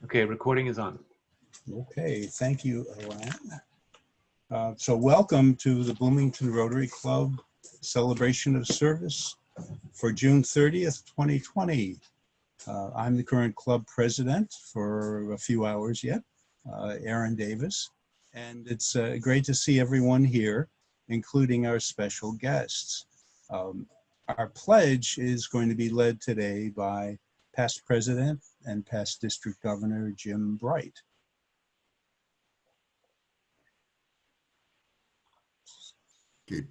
Okay, recording is on. Okay, thank you, Alan. So welcome to the Bloomington Rotary Club celebration of service for June 30th, 2020. I'm the current club president for a few hours yet, Aaron Davis, and it's great to see everyone here, including our special guests. Our pledge is going to be led today by past president and past district governor Jim Bright. Okay.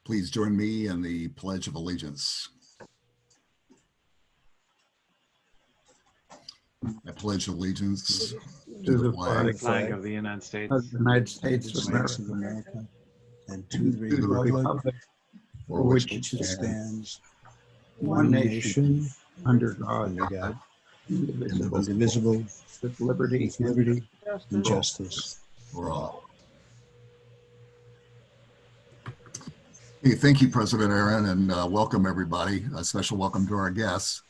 Please join me in the Pledge of Allegiance. I pledge allegiance to the flag of the United States of the United States of America, and to the republic for which it stands, one nation, under God, indivisible, with liberty and justice for all. Hey, thank you, President Aaron, and welcome everybody. A special welcome to our guests.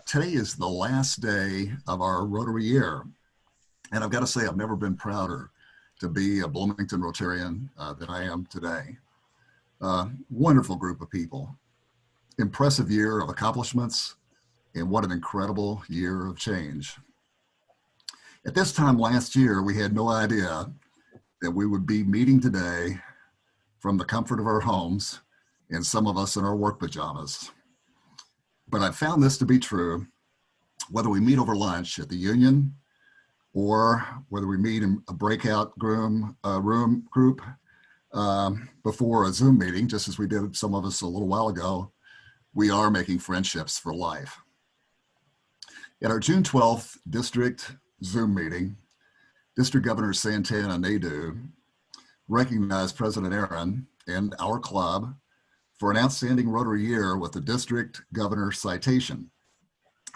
Today is the last day of our Rotary year, and I've got to say I've never been prouder to be a Bloomington Rotarian than I am today. Wonderful group of people, impressive year of accomplishments, and what an incredible year of change. At this time last year, we had no idea that we would be meeting today from the comfort of our homes, and some of us in our work pajamas. But I found this to be true, whether we meet over lunch at the Union or whether we meet in a breakout room group before a Zoom meeting, just as we did some of us a little while ago, we are making friendships for life. At our June 12th district Zoom meeting, District Governor Santana Nadeau recognized President Aaron and our club for an outstanding Rotary year with the District Governor citation.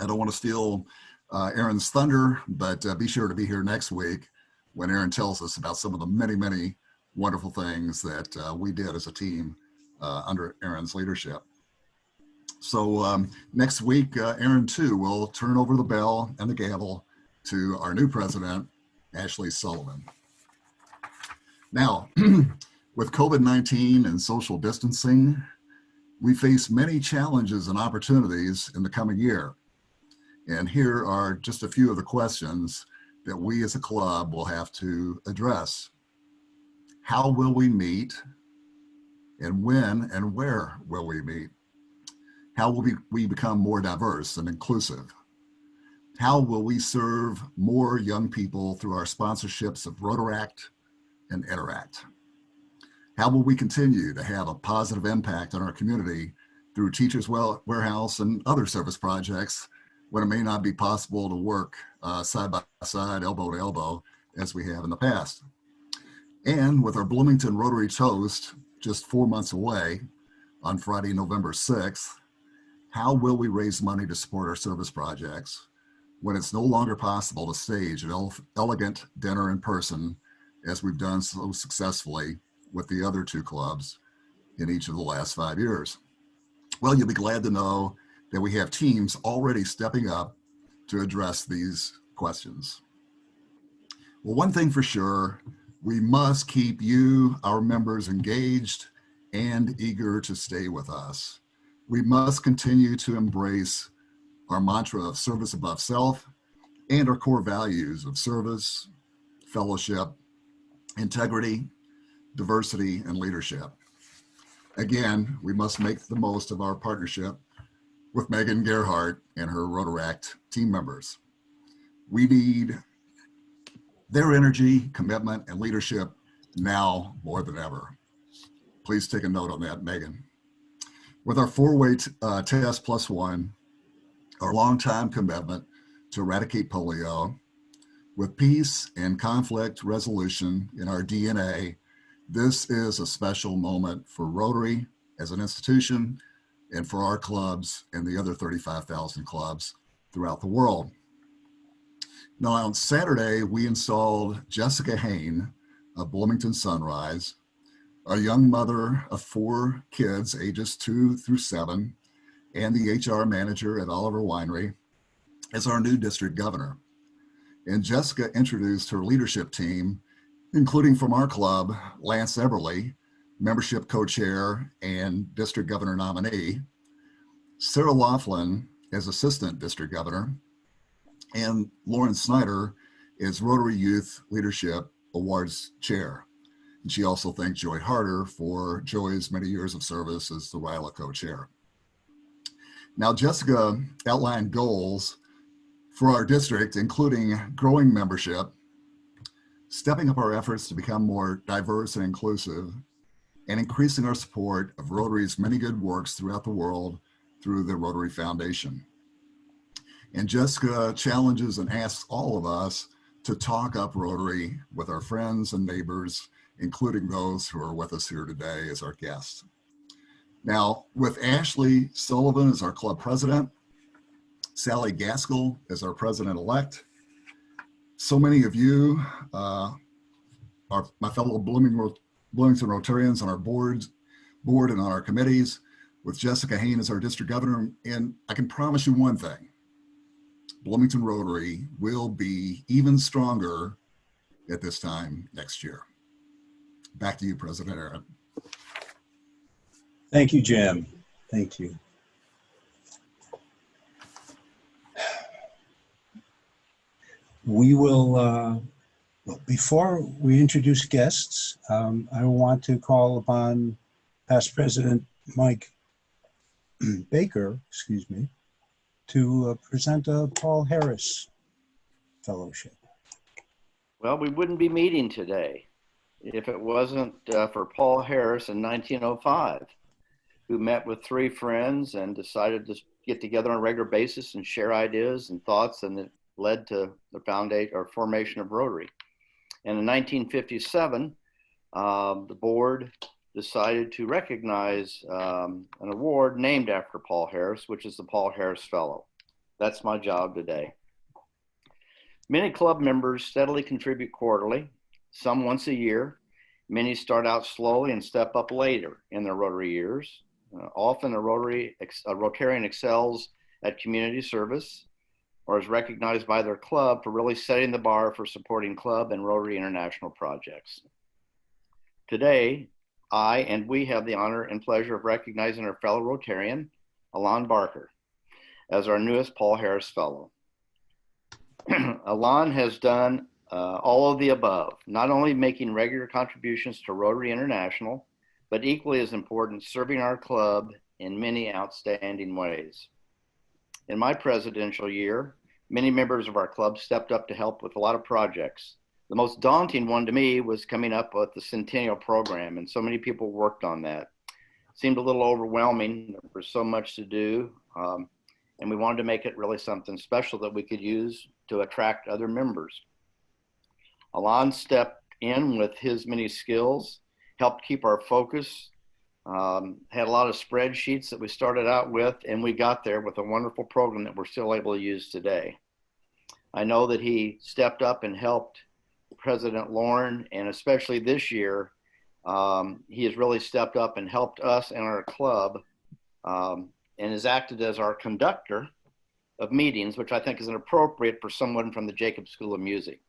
I don't want to steal Aaron's thunder, but be sure to be here next week when Aaron tells us about some of the many, many wonderful things that we did as a team under Aaron's leadership. So next week, Aaron too will turn over the bell and the gavel to our new president, Ashley Sullivan. Now, with COVID-19 and social distancing, we face many challenges and opportunities in the coming year. And here are just a few of the questions that we as a club will have to address. How will we meet? And when and where will we meet? How will we become more diverse and inclusive? How will we serve more young people through our sponsorships of Rotaract and Interact? How will we continue to have a positive impact on our community through Teachers Warehouse and other service projects when it may not be possible to work side by side, elbow to elbow, as we have in the past? And with our Bloomington Rotary Toast just 4 months away on Friday, November 6th, how will we raise money to support our service projects when it's no longer possible to stage an elegant dinner in person as we've done so successfully with the other two clubs in each of the last 5 years? Well, you'll be glad to know that we have teams already stepping up to address these questions. Well, one thing for sure, we must keep you, our members, engaged and eager to stay with us. We must continue to embrace our mantra of service above self and our core values of service, fellowship, integrity, diversity, and leadership. Again, we must make the most of our partnership with Megan Gerhardt and her Rotaract team members. We need their energy, commitment, and leadership now more than ever. Please take a note on that, Megan. With our four-way test plus one, our longtime commitment to eradicate polio, with peace and conflict resolution in our DNA, this is a special moment for Rotary as an institution and for our clubs and the other 35,000 clubs throughout the world. Now, on Saturday, we installed Jessica Hain of Bloomington Sunrise, a young mother of 4 kids, ages 2 through 7, and the HR manager at Oliver Winery, as our new district governor. And Jessica introduced her leadership team, including from our club, Lance Everly, membership co-chair and district governor nominee, Sarah Laughlin as assistant district governor, and Lauren Snyder is Rotary Youth Leadership Awards chair. And she also thanked Joy Harder for Joy's many years of service as the RILA co-chair. Now, Jessica outlined goals for our district, including growing membership, stepping up our efforts to become more diverse and inclusive, and increasing our support of Rotary's many good works throughout the world through the Rotary Foundation. And Jessica challenges and asks all of us to talk up Rotary with our friends and neighbors, including those who are with us here today as our guests. Now, with Ashley Sullivan as our club president, Sally Gaskell as our president-elect, so many of you are my fellow Bloomington Rotarians on our board and on our committees, with Jessica Hain as our district governor. And I can promise you one thing: Bloomington Rotary will be even stronger at this time next year. Back to you, President Aaron. Thank you, Jim. Thank you. We will, well, before we introduce guests, I want to call upon past President Mike Baker, to present a Paul Harris Fellowship. Well, we wouldn't be meeting today if it wasn't for Paul Harris in 1905, who met with three friends and decided to get together on a regular basis and share ideas and thoughts, and it led to the foundation or formation of Rotary. And in 1957, the board decided to recognize an award named after Paul Harris, which is the Paul Harris Fellow. That's my job today. Many club members steadily contribute quarterly, some once a year. Many start out slowly and step up later in their Rotary years. Often a Rotarian excels at community service or is recognized by their club for really setting the bar for supporting club and Rotary International projects. Today, I and we have the honor and pleasure of recognizing our fellow Rotarian, Alon Barker, as our newest Paul Harris Fellow. Alon has done all of the above, not only making regular contributions to Rotary International, but equally as important, serving our club in many outstanding ways. In my presidential year, many members of our club stepped up to help with a lot of projects. The most daunting one to me was coming up with the Centennial program, and so many people worked on that. It seemed a little overwhelming. There was so much to do, and we wanted to make it really something special that we could use to attract other members. Alon stepped in with his many skills, helped keep our focus, had a lot of spreadsheets that we started out with, and we got there with a wonderful program that we're still able to use today. I know that he stepped up and helped President Lauren, and especially this year, he has really stepped up and helped us and our club, and has acted as our conductor of meetings, which I think is inappropriate for someone from the Jacobs School of Music.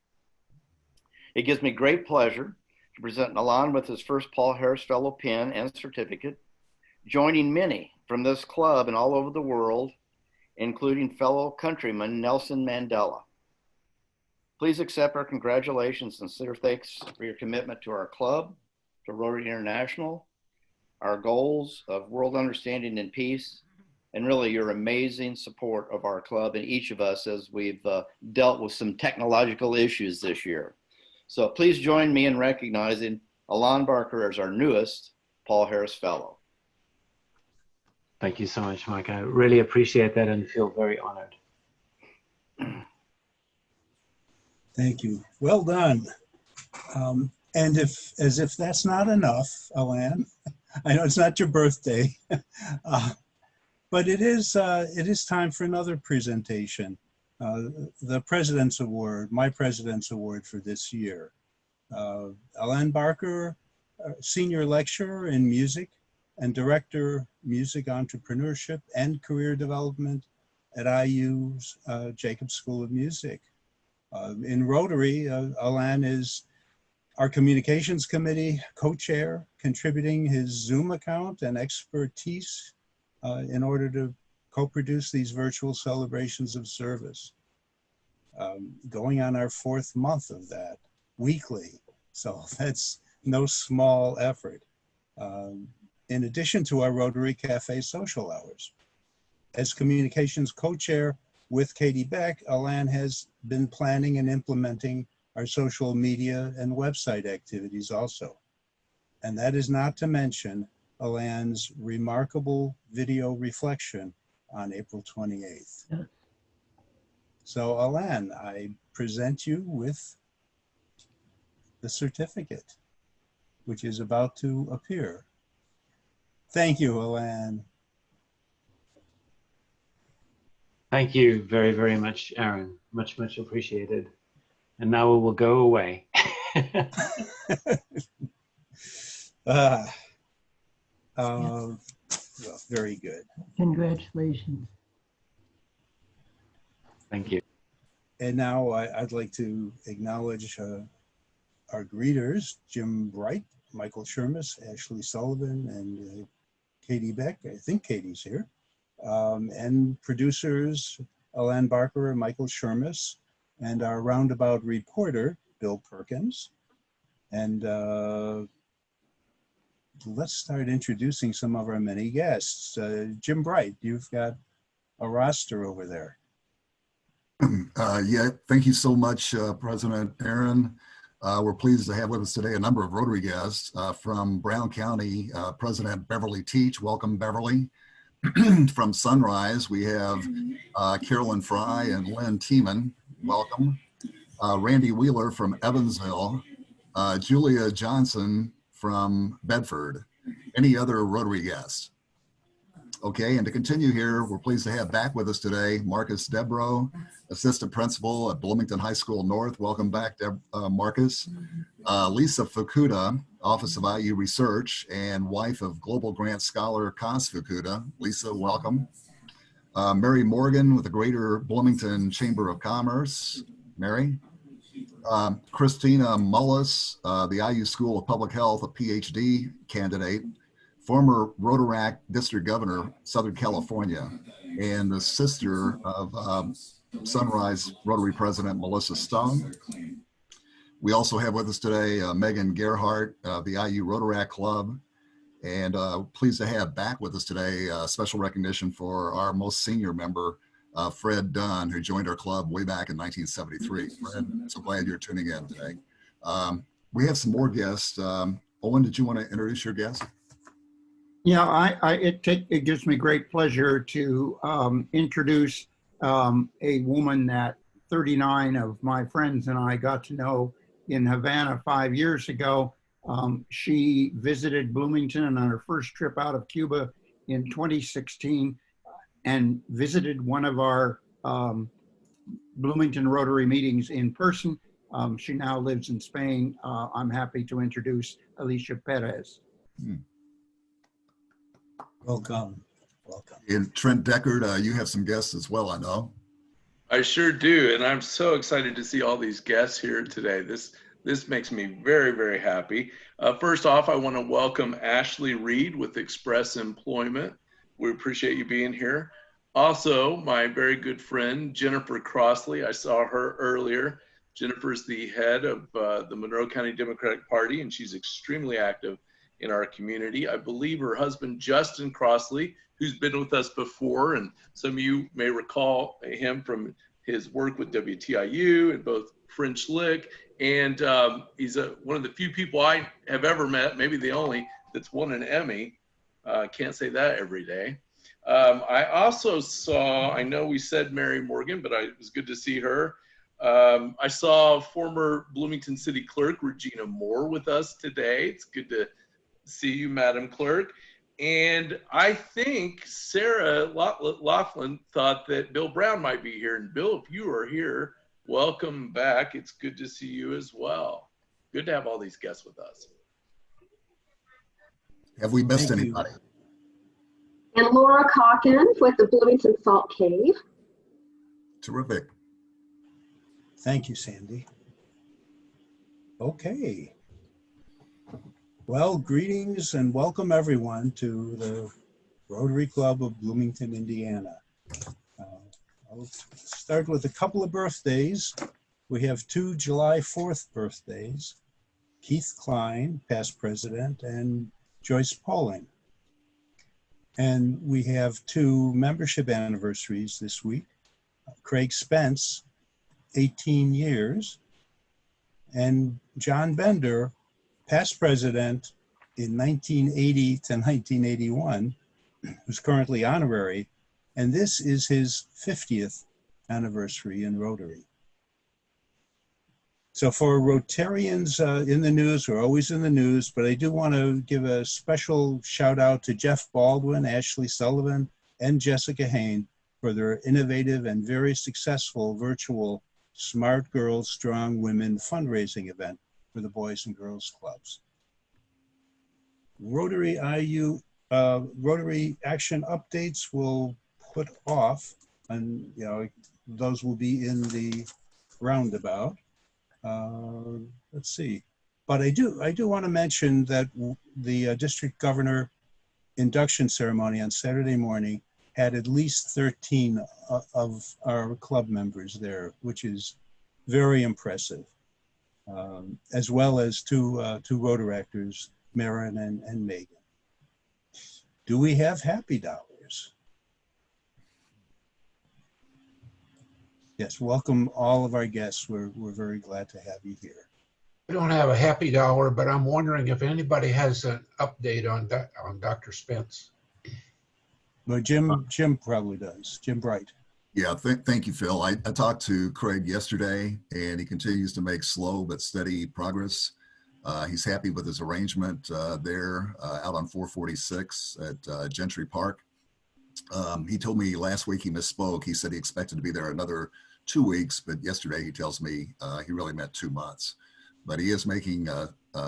It gives me great pleasure to present Alon with his first Paul Harris Fellow pin and certificate, joining many from this club and all over the world, including fellow countryman Nelson Mandela. Please accept our congratulations and sincere thanks for your commitment to our club, to Rotary International, our goals of world understanding and peace, and really your amazing support of our club and each of us as we've dealt with some technological issues this year. So please join me in recognizing Alon Barker as our newest Paul Harris Fellow. Thank you so much, Mike. I really appreciate that and feel very honored. Thank you. Well done. And as if that's not enough, Alon, I know it's not your birthday, but it is time for another presentation. The President's Award, my President's Award for this year. Alon Barker, Senior Lecturer in Music and Director, Music Entrepreneurship and Career Development at IU's Jacobs School of Music. In Rotary, Alain is our Communications Committee co-chair, contributing his Zoom account and expertise in order to co-produce these virtual celebrations of service. Going on our 4th month of that, weekly. So that's no small effort. In addition to our Rotary Cafe social hours. As communications co-chair with Katie Beck, Alain has been planning and implementing our social media and website activities also. And that is not to mention Alain's remarkable video reflection on April 28th. Yeah. So Alain, I present you with the certificate, which is about to appear. Thank you, Alain. Thank you very, very much, Aaron. Much, much appreciated. And now we will go away. Well, very good. Congratulations. Thank you. And now I'd like to acknowledge our greeters, Jim Bright, Michael Shermis, Ashley Sullivan, and Katie Beck. I think Katie's here. And producers, Alain Barker and Michael Shermis, and our roundabout reporter, Bill Perkins. And let's start introducing some of our many guests. Jim Bright, you've got a roster over there. Yeah, thank you so much, President Aaron. We're pleased to have with us today a number of Rotary guests from Brown County, President Beverly Teach. Welcome, Beverly. From Sunrise, we have Carolyn Fry and Lynn Tiemann. Welcome. Randy Wheeler from Evansville. Julia Johnson from Bedford. Any other Rotary guests? Okay, and to continue here, we're pleased to have back with us today Marcus Debro, Assistant Principal at Bloomington High School North. Welcome back, Marcus. Lisa Fukuda, Office of IU Research, and wife of Global Grant Scholar Cos Fukuda. Lisa, welcome. Mary Morgan with the Greater Bloomington Chamber of Commerce. Mary. Christina Mullis, the IU School of Public Health, a PhD candidate, former Rotaract District Governor, Southern California, and the sister of Sunrise Rotary President Melissa Stone. We also have with us today Megan Gerhardt of the IU Rotaract Club, and pleased to have back with us today special recognition for our most senior member, Fred Dunn, who joined our club way back in 1973. Fred, so glad you're tuning in today. We have some more guests. Owen, did you want to introduce your guest? Yeah, it gives me great pleasure to introduce a woman that 39 of my friends and I got to know in Havana 5 years ago. She visited Bloomington on her first trip out of Cuba in 2016 and visited one of our Bloomington Rotary meetings in person. She now lives in Spain. I'm happy to introduce Alicia Perez. Welcome. Welcome. And Trent Deckard, you have some guests as well, I know. I sure do, and I'm so excited to see all these guests here today. This makes me very, very happy. First off, I want to welcome Ashley Reed with Express Employment. We appreciate you being here. Also, my very good friend, Jennifer Crossley. I saw her earlier. Jennifer's the head of the Monroe County Democratic Party, and she's extremely active in our community. I believe her husband, Justin Crossley, who's been with us before, and some of you may recall him from his work with WTIU and both French Lick, and he's one of the few people I have ever met, maybe the only, that's won an Emmy. Can't say that every day. I also saw, I know we said Mary Morgan, but it was good to see her. I saw former Bloomington City Clerk Regina Moore with us today. It's good to see you, Madam Clerk. And I think Sarah Laughlin thought that Bill Brown might be here. And Bill, if you are here, welcome back. It's good to see you as well. Good to have all these guests with us. Have we missed Thank you. anybody? And Laura Calkins with the Bloomington Salt Cave. Terrific. Thank you, Sandy. Okay. Well, greetings and welcome everyone to the Rotary Club of Bloomington, Indiana. I'll start with a couple of birthdays. We have two July 4th birthdays, Keith Klein, past president, and Joyce Pauling. And we have two membership anniversaries this week. Craig Spence, 18 years, and John Bender, past president in 1980 to 1981, who's currently honorary, and this is his 50th anniversary in Rotary. So for Rotarians in the news, we're always in the news, but I do want to give a special shout out to Jeff Baldwin, Ashley Sullivan, and Jessica Hain for their innovative and very successful virtual Smart Girls, Strong Women fundraising event for the Boys and Girls Clubs. Rotary action updates will put off, and those will be in the roundabout. Let's see, but I do want to mention that the district governor induction ceremony on Saturday morning had at least 13 of our club members there, which is very impressive, as well as two Rotaractors, Marin and Megan. Do we have happy dollars? Yes, welcome all of our guests. We're very glad to have you here. I don't have a happy dollar, but I'm wondering if anybody has an update on Dr. Spence. Well, Jim probably does. Jim Bright. Yeah, thank you, Phil. I talked to Craig yesterday, and he continues to make slow but steady progress. He's happy with his arrangement there out on 446 at Gentry Park. He told me last week he misspoke. He said he expected to be there another 2 weeks, but yesterday he tells me he really meant 2 months. But he is making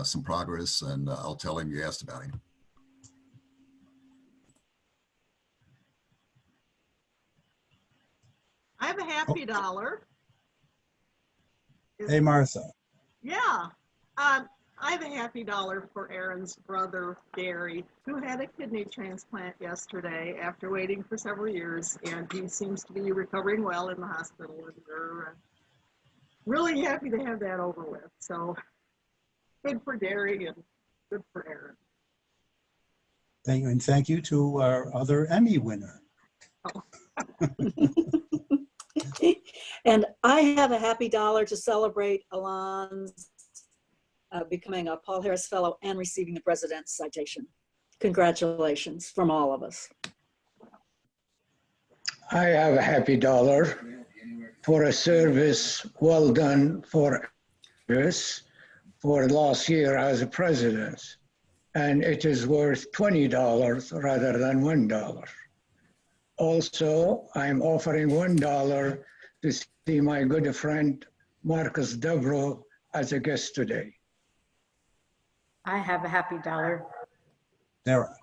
some progress, and I'll tell him you asked about him. I have a happy dollar. Hey, Martha. Yeah. I have a happy dollar for Aaron's brother, Gary, who had a kidney transplant yesterday after waiting for several years, and he seems to be recovering well in the hospital, and we're really happy to have that over with. So good for Gary and good for Aaron. Thank you, and thank you to our other Emmy winner. Oh. And I have a happy dollar to celebrate Alon's becoming a Paul Harris Fellow and receiving the President's citation. Congratulations from all of us. I have a happy dollar for a service well done for last year as a president. And it is worth $20 rather than $1. Also, I'm offering $1 to see my good friend Marcus Dubrow as a guest today. I have a happy dollar. Sarah.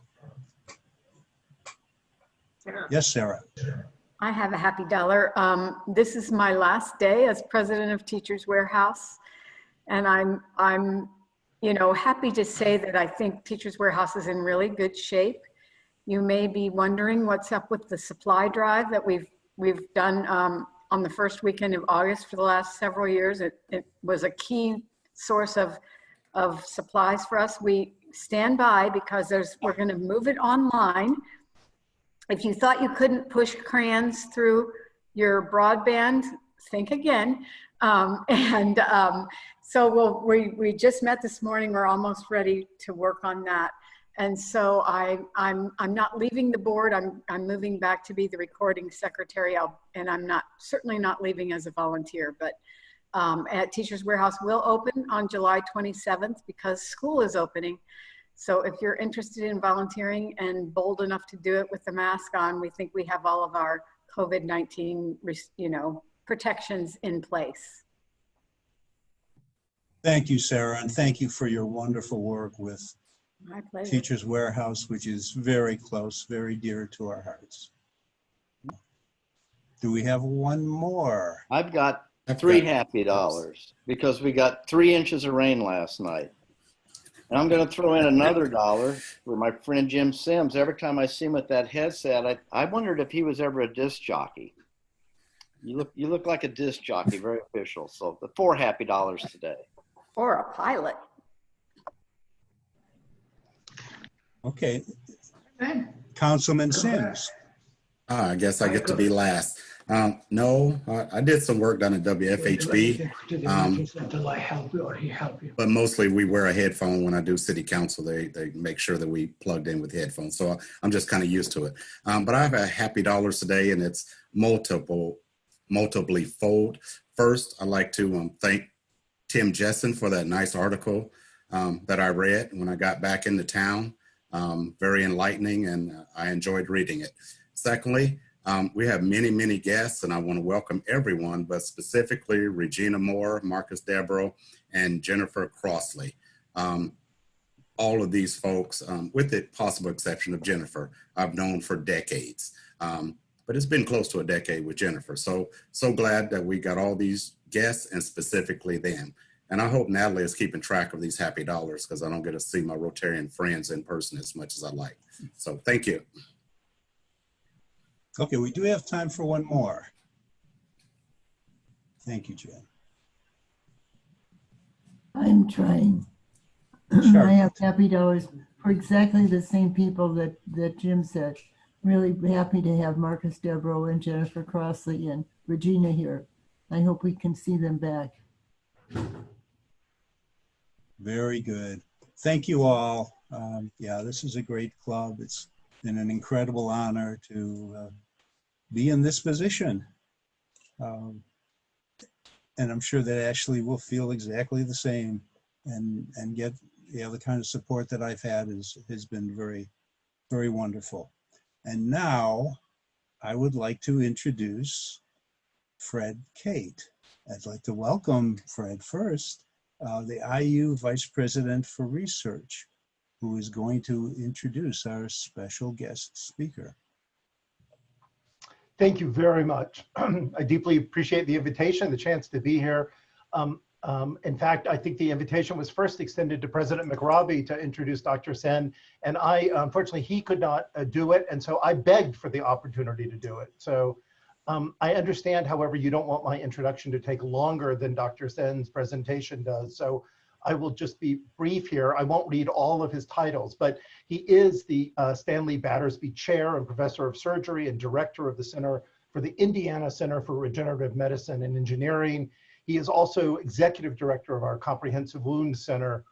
Yes, Sarah. I have a happy dollar. This is my last day as president of Teachers Warehouse, and I'm happy to say that I think Teachers Warehouse is in really good shape. You may be wondering what's up with the supply drive that we've done on the first weekend of August for the last several years. It was a key source of supplies for us. We stand by because we're going to move it online. If you thought you couldn't push crayons through your broadband, think again. So we just met this morning. We're almost ready to work on that. And so I'm not leaving the board. I'm moving back to be the recording secretary, and I'm certainly not leaving as a volunteer. But at Teachers Warehouse will open on July 27th because school is opening. So if you're interested in volunteering and bold enough to do it with the mask on, we think we have all of our COVID-19, protections in place. Thank you, Sarah, and thank you for your wonderful work with My pleasure. Teachers Warehouse, which is very close, very dear to our hearts. Do we have one more? I've got three happy dollars because we got 3 inches of rain last night. And I'm going to throw in another $1 for my friend Jim Sims. Every time I see him with that headset, I wondered if he was ever a disc jockey. You look like a disc jockey, very official. So the 4 happy dollars today. Or a pilot. Okay. Councilman Sims. I guess I get to be last. No, I did some work down at WFHB, but mostly we wear a headphone when I do city council. They make sure that we plugged in with headphones. So I'm just kind of used to it. But I have a happy dollars today, and it's multiply fold. First, I'd like to thank Tim Jessen for that nice article that I read when I got back into town. Very enlightening, and I enjoyed reading it. Secondly, we have many, many guests, and I want to welcome everyone, but specifically Regina Moore, Marcus Devereaux, and Jennifer Crossley. All of these folks, with the possible exception of Jennifer, I've known for decades. But it's been close to a decade with Jennifer. So glad that we got all these guests and specifically them. And I hope Natalie is keeping track of these happy dollars because I don't get to see my Rotarian friends in person as much as I like. So thank you. Okay, we do have time for one more. Thank you, Jen. I'm trying. Sure. I have happy dollars for exactly the same people that Jim said. Really happy to have Marcus Devereaux and Jennifer Crossley and Regina here. I hope we can see them back. Very good. Thank you all. Yeah, this is a great club. It's been an incredible honor to be in this position. And I'm sure that Ashley will feel exactly the same and get the kind of support that I've had has been very, very wonderful. And now I would like to introduce Fred Kate. I'd like to welcome Fred first, the IU Vice President for Research, who is going to introduce our special guest speaker. Thank you very much. I deeply appreciate the invitation, the chance to be here. In fact, I think the invitation was first extended to President McRobbie to introduce Dr. Sen, and unfortunately, he could not do it, and so I begged for the opportunity to do it. So I understand, however, you don't want my introduction to take longer than Dr. Sen's presentation does, so I will just be brief here. I won't read all of his titles, but he is the Stanley Battersby Chair and Professor of Surgery and Director of the Center for the Indiana Center for Regenerative Medicine and Engineering. He is also Executive Director of our Comprehensive Wound Center.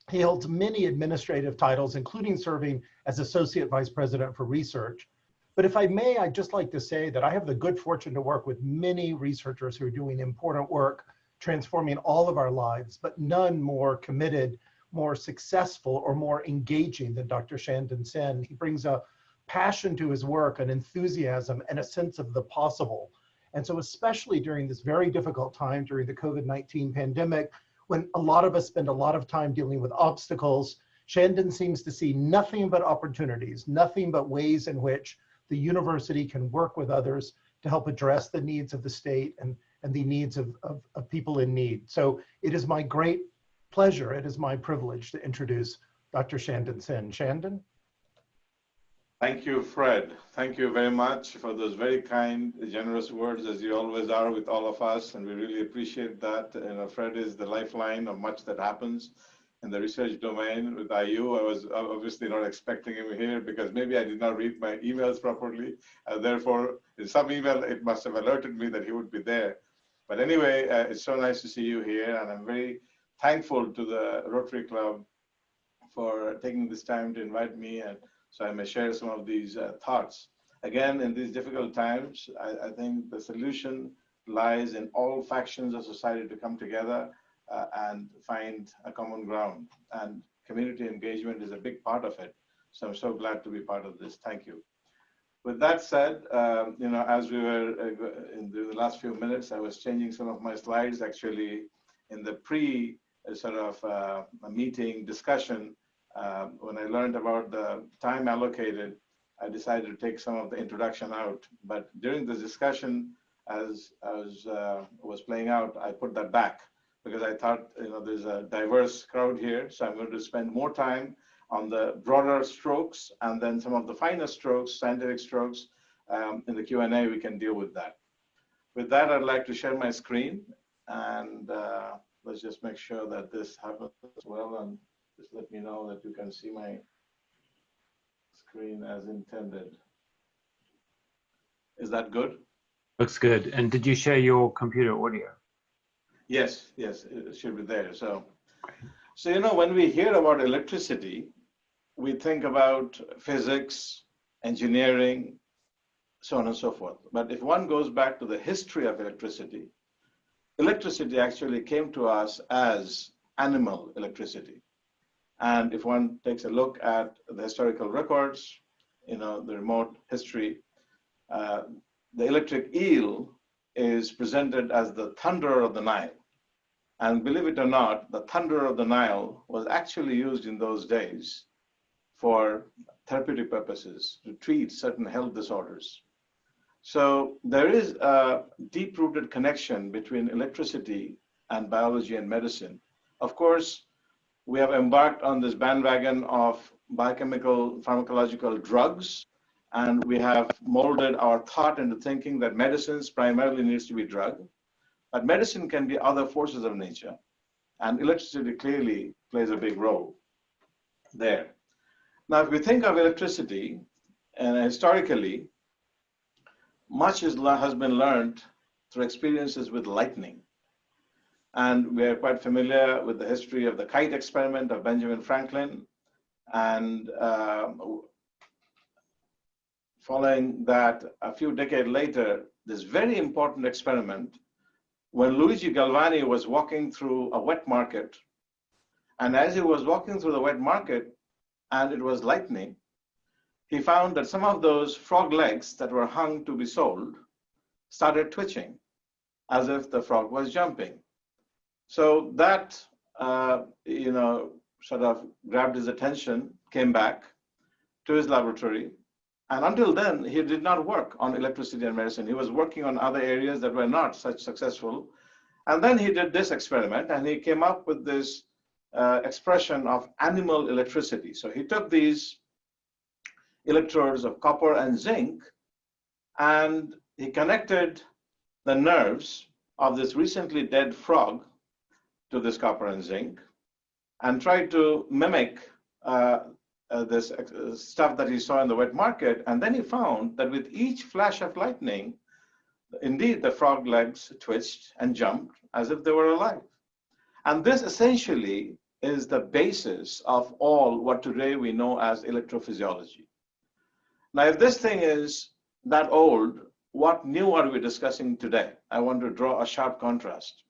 He holds many administrative titles, including serving as Associate Vice President for Research. But if I may, I'd just like to say that I have the good fortune to work with many researchers who are doing important work, transforming all of our lives, but none more committed, more successful, or more engaging than Dr. Shandon Sen. He brings a passion to his work, an enthusiasm, and a sense of the possible. And so especially during this very difficult time during the COVID-19 pandemic, when a lot of us spend a lot of time dealing with obstacles, Shandon seems to see nothing but opportunities, nothing but ways in which the university can work with others to help address the needs of the state and the needs of people in need. So it is my great pleasure, it is my privilege to introduce Dr. Shandon Sen. Shandon? Thank you, Fred. Thank you very much for those very kind, generous words, as you always are with all of us, and we really appreciate that. You know, Fred is the lifeline of much that happens in the research domain with IU. I was obviously not expecting him here because maybe I did not read my emails properly. Therefore, in some email, it must have alerted me that he would be there. But anyway, it's so nice to see you here, and I'm very thankful to the Rotary Club for taking this time to invite me, and so I may share some of these thoughts. Again, in these difficult times, I think the solution lies in all factions of society to come together and find a common ground. And community engagement is a big part of it. So I'm so glad to be part of this. Thank you. With that said, you know, as we were in the last few minutes, I was changing some of my slides. Actually, in the pre meeting discussion, When I learned about the time allocated, I decided to take some of the introduction out. But during this discussion, as was playing out, I put that back because I thought, there's a diverse crowd here. So I'm going to spend more time on the broader strokes, and then some of the finer strokes, scientific strokes, in the Q&A, we can deal with that. With that, I'd like to share my screen, and let's just make sure that this happens well, and just let me know that you can see my screen as intended. Is that good? Looks good. And did you share your computer audio? Yes, it should be there. So when we hear about electricity, we think about physics, engineering, so on and so forth. But if one goes back to the history of electricity, electricity actually came to us as animal electricity. And if one takes a look at the historical records, the remote history, the electric eel is presented as the thunder of the Nile. And believe it or not, the thunder of the Nile was actually used in those days for therapeutic purposes to treat certain health disorders. So there is a deep-rooted connection between electricity and biology and medicine. Of course, we have embarked on this bandwagon of biochemical pharmacological drugs, and we have molded our thought into thinking that medicines primarily needs to be drug, but medicine can be other forces of nature, and electricity clearly plays a big role there. Now, if we think of electricity, and historically, much has been learned through experiences with lightning. And we are quite familiar with the history of the kite experiment of Benjamin Franklin. And following that, a few decades later, this very important experiment when Luigi Galvani was walking through a wet market. And as he was walking through the wet market, and it was lightning, he found that some of those frog legs that were hung to be sold started twitching as if the frog was jumping. So that, sort of grabbed his attention, came back to his laboratory. And until then, he did not work on electricity and medicine. He was working on other areas that were not such successful. And then he did this experiment, and he came up with this expression of animal electricity. So he took these electrodes of copper and zinc, and he connected the nerves of this recently dead frog to this copper and zinc, and tried to mimic this stuff that he saw in the wet market. And then he found that with each flash of lightning, indeed the frog legs twitched and jumped as if they were alive. And this essentially is the basis of all what today we know as electrophysiology. Now, if this thing is that old, what new are we discussing today? I want to draw a sharp contrast.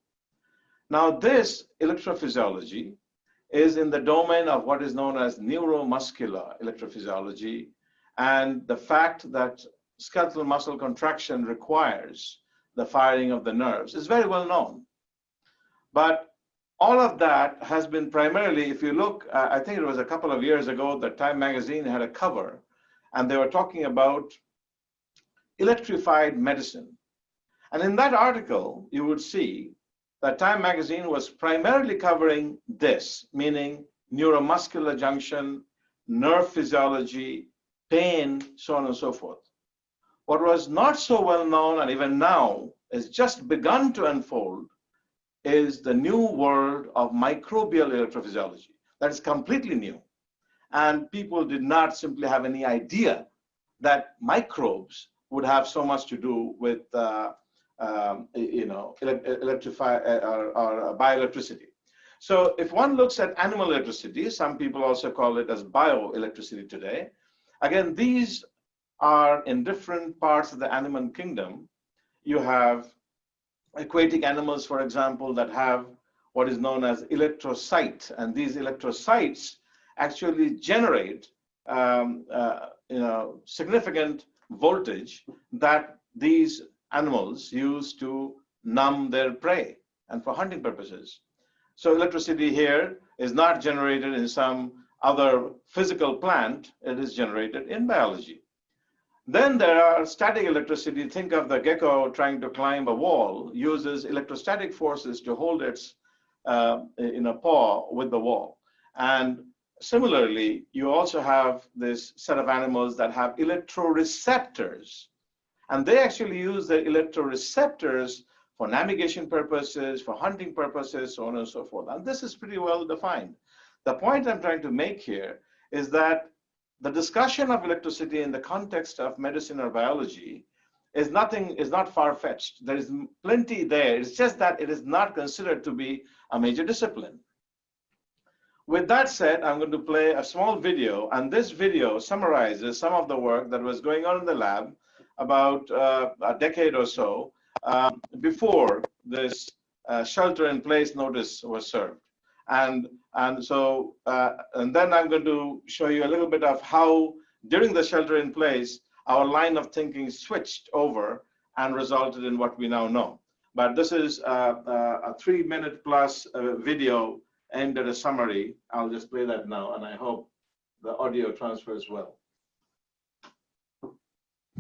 Now, this electrophysiology is in the domain of what is known as neuromuscular electrophysiology, and the fact that skeletal muscle contraction requires the firing of the nerves is very well known. But all of that has been primarily, if you look, I think it was a couple of years ago that Time magazine had a cover, and they were talking about electrified medicine. And in that article, you would see that Time magazine was primarily covering this, meaning neuromuscular junction, nerve physiology, pain, so on and so forth. What was not so well known, and even now has just begun to unfold, is the new world of microbial electrophysiology. That is completely new. And people did not simply have any idea that microbes would have so much to do with electrify or bioelectricity. So if one looks at animal electricity, some people also call it as bioelectricity today. Again, these are in different parts of the animal kingdom. You have aquatic animals, for example, that have what is known as electrocyte, and these electrocytes actually generate significant voltage that these animals use to numb their prey and for hunting purposes. So electricity here is not generated in some other physical plant, it is generated in biology. Then there are static electricity. Think of the gecko trying to climb a wall, uses electrostatic forces to hold its paw with the wall. And similarly, you also have this set of animals that have electroreceptors. And they actually use the electroreceptors for navigation purposes, for hunting purposes, so on and so forth. And this is pretty well defined. The point I'm trying to make here is that the discussion of electricity in the context of medicine or biology is not far-fetched. There is plenty there. It's just that it is not considered to be a major discipline. With that said, I'm going to play a small video, and this video summarizes some of the work that was going on in the lab about a decade or so before this shelter-in-place notice was served. And then I'm going to show you a little bit of how, during the shelter-in-place, our line of thinking switched over and resulted in what we now know. But this is a 3-minute plus video aimed at a summary. I'll just play that now, and I hope the audio transfers well.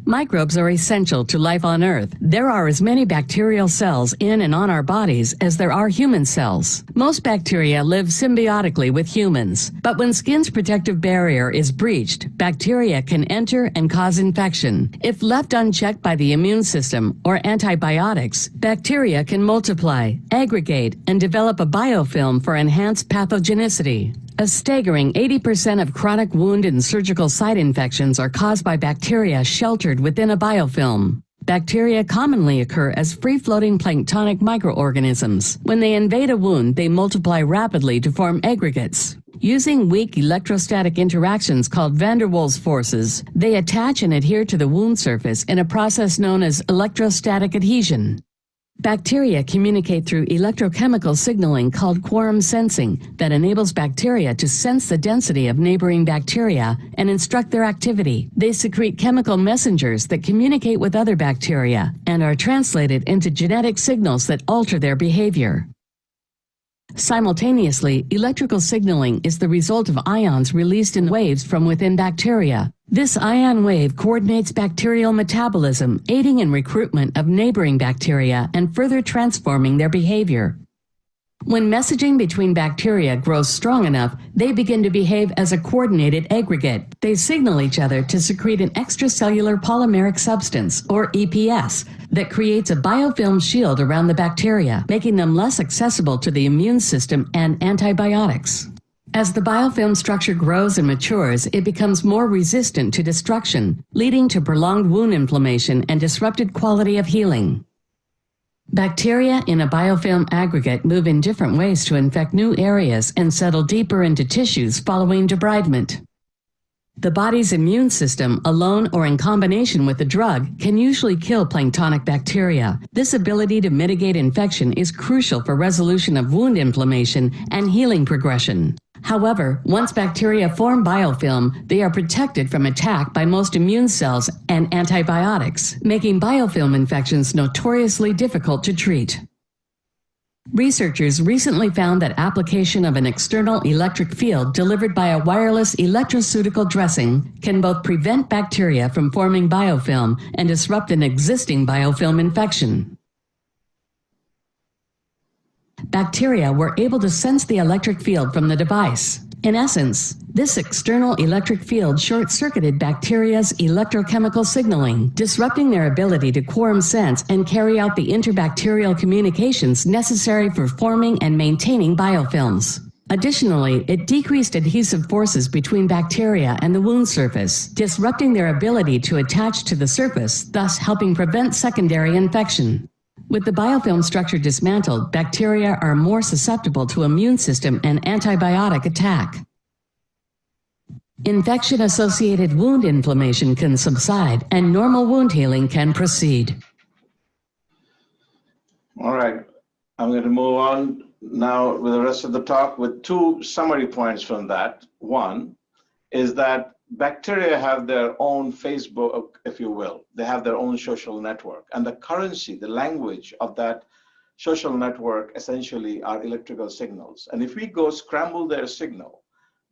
Microbes are essential to life on Earth. There are as many bacterial cells in and on our bodies as there are human cells. Most bacteria live symbiotically with humans, but when skin's protective barrier is breached, bacteria can enter and cause infection. If left unchecked by the immune system or antibiotics, bacteria can multiply, aggregate, and develop a biofilm for enhanced pathogenicity. A staggering 80% of chronic wound and surgical site infections are caused by bacteria sheltered within a biofilm. Bacteria commonly occur as free-floating planktonic microorganisms. When they invade a wound, they multiply rapidly to form aggregates. Using weak electrostatic interactions called van der Waals forces, they attach and adhere to the wound surface in a process known as electrostatic adhesion. Bacteria communicate through electrochemical signaling called quorum sensing that enables bacteria to sense the density of neighboring bacteria and instruct their activity. They secrete chemical messengers that communicate with other bacteria and are translated into genetic signals that alter their behavior. Simultaneously, electrical signaling is the result of ions released in waves from within bacteria. This ion wave coordinates bacterial metabolism, aiding in recruitment of neighboring bacteria and further transforming their behavior. When messaging between bacteria grows strong enough, they begin to behave as a coordinated aggregate. They signal each other to secrete an extracellular polymeric substance, or EPS, that creates a biofilm shield around the bacteria, making them less accessible to the immune system and antibiotics. As the biofilm structure grows and matures, it becomes more resistant to destruction, leading to prolonged wound inflammation and disrupted quality of healing. Bacteria in a biofilm aggregate move in different ways to infect new areas and settle deeper into tissues following debridement. The body's immune system, alone or in combination with a drug, can usually kill planktonic bacteria. This ability to mitigate infection is crucial for resolution of wound inflammation and healing progression. However, once bacteria form biofilm, they are protected from attack by most immune cells and antibiotics, making biofilm infections notoriously difficult to treat. Researchers recently found that application of an external electric field delivered by a wireless electroceutical dressing can both prevent bacteria from forming biofilm and disrupt an existing biofilm infection. Bacteria were able to sense the electric field from the device. In essence, this external electric field short-circuited bacteria's electrochemical signaling, disrupting their ability to quorum sense and carry out the interbacterial communications necessary for forming and maintaining biofilms. Additionally, it decreased adhesive forces between bacteria and the wound surface, disrupting their ability to attach to the surface, thus helping prevent secondary infection. With the biofilm structure dismantled, bacteria are more susceptible to immune system and antibiotic attack. Infection-associated wound inflammation can subside, and normal wound healing can proceed. All right, I'm going to move on now with the rest of the talk with two summary points from that. One is that bacteria have their own Facebook, if you will. They have their own social network. And the currency, the language of that social network essentially are electrical signals. And if we go scramble their signal,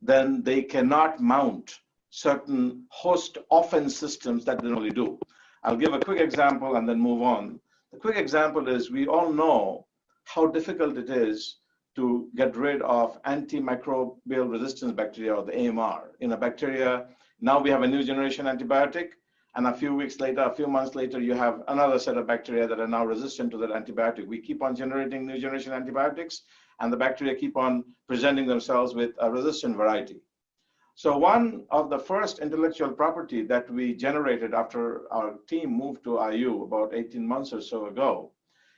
then they cannot mount certain host offense systems that they normally do. I'll give a quick example and then move on. The quick example is we all know how difficult it is to get rid of antimicrobial resistance bacteria, or the AMR. In a bacteria, now we have a new generation antibiotic, and a few weeks later, a few months later, you have another set of bacteria that are now resistant to that antibiotic. We keep on generating new generation antibiotics, and the bacteria keep on presenting themselves with a resistant variety. So one of the first intellectual property that we generated after our team moved to IU about 18 months or so ago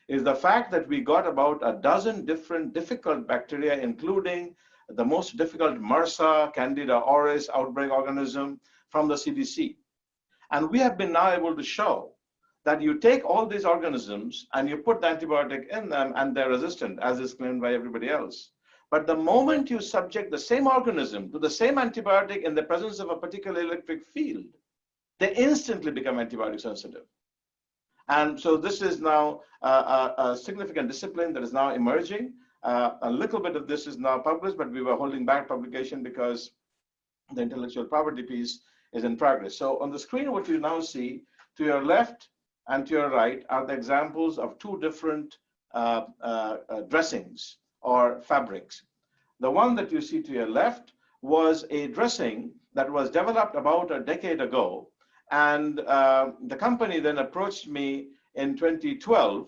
is the fact that we got about a dozen different difficult bacteria, including the most difficult MRSA, Candida auris outbreak organism from the CDC. And we have been now able to show that you take all these organisms and you put the antibiotic in them and they're resistant, as is claimed by everybody else. But the moment you subject the same organism to the same antibiotic in the presence of a particular electric field, they instantly become antibiotic sensitive. And so this is now a significant discipline that is now emerging. A little bit of this is now published, but we were holding back publication because the intellectual property piece is in progress. So on the screen, what you now see to your left and to your right are the examples of two different dressings or fabrics. The one that you see to your left was a dressing that was developed about a decade ago. And the company then approached me in 2012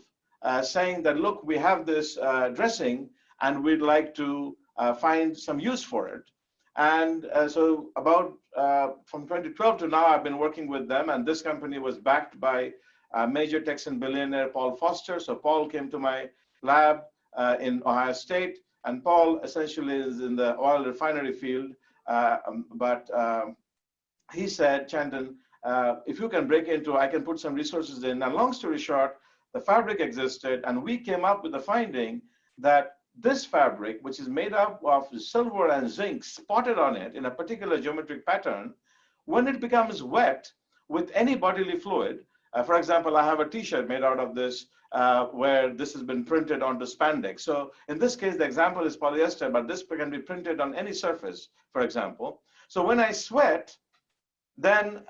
saying that, look, we have this dressing and we'd like to find some use for it. And so about from 2012 to now, I've been working with them, and this company was backed by major Texan billionaire Paul Foster. So Paul came to my lab in Ohio State, and Paul essentially is in the oil refinery field, but he said, Chandan, if you can break into, I can put some resources in. And long story short, the fabric existed, and we came up with the finding that this fabric, which is made up of silver and zinc spotted on it in a particular geometric pattern, when it becomes wet with any bodily fluid, for example, I have a t-shirt made out of this where this has been printed onto spandex. So in this case, the example is polyester, but this can be printed on any surface, for example. So when I sweat, then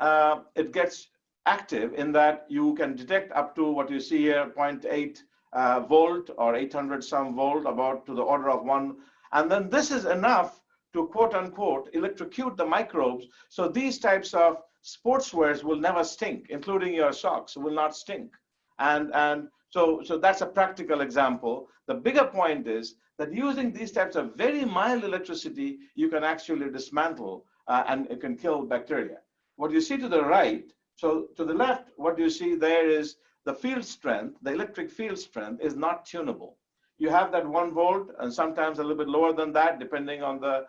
it gets active in that you can detect up to what you see here, 0.8 volt or 800 some volt, about to the order of 1. And then this is enough to quote unquote electrocute the microbes. So these types of sportswears will never stink, including your socks will not stink. And so that's a practical example. The bigger point is that using these types of very mild electricity, you can actually dismantle and it can kill bacteria. What you see to the right, so to the left, what you see there is the field strength, the electric field strength is not tunable. You have that 1 volt and sometimes a little bit lower than that, depending on the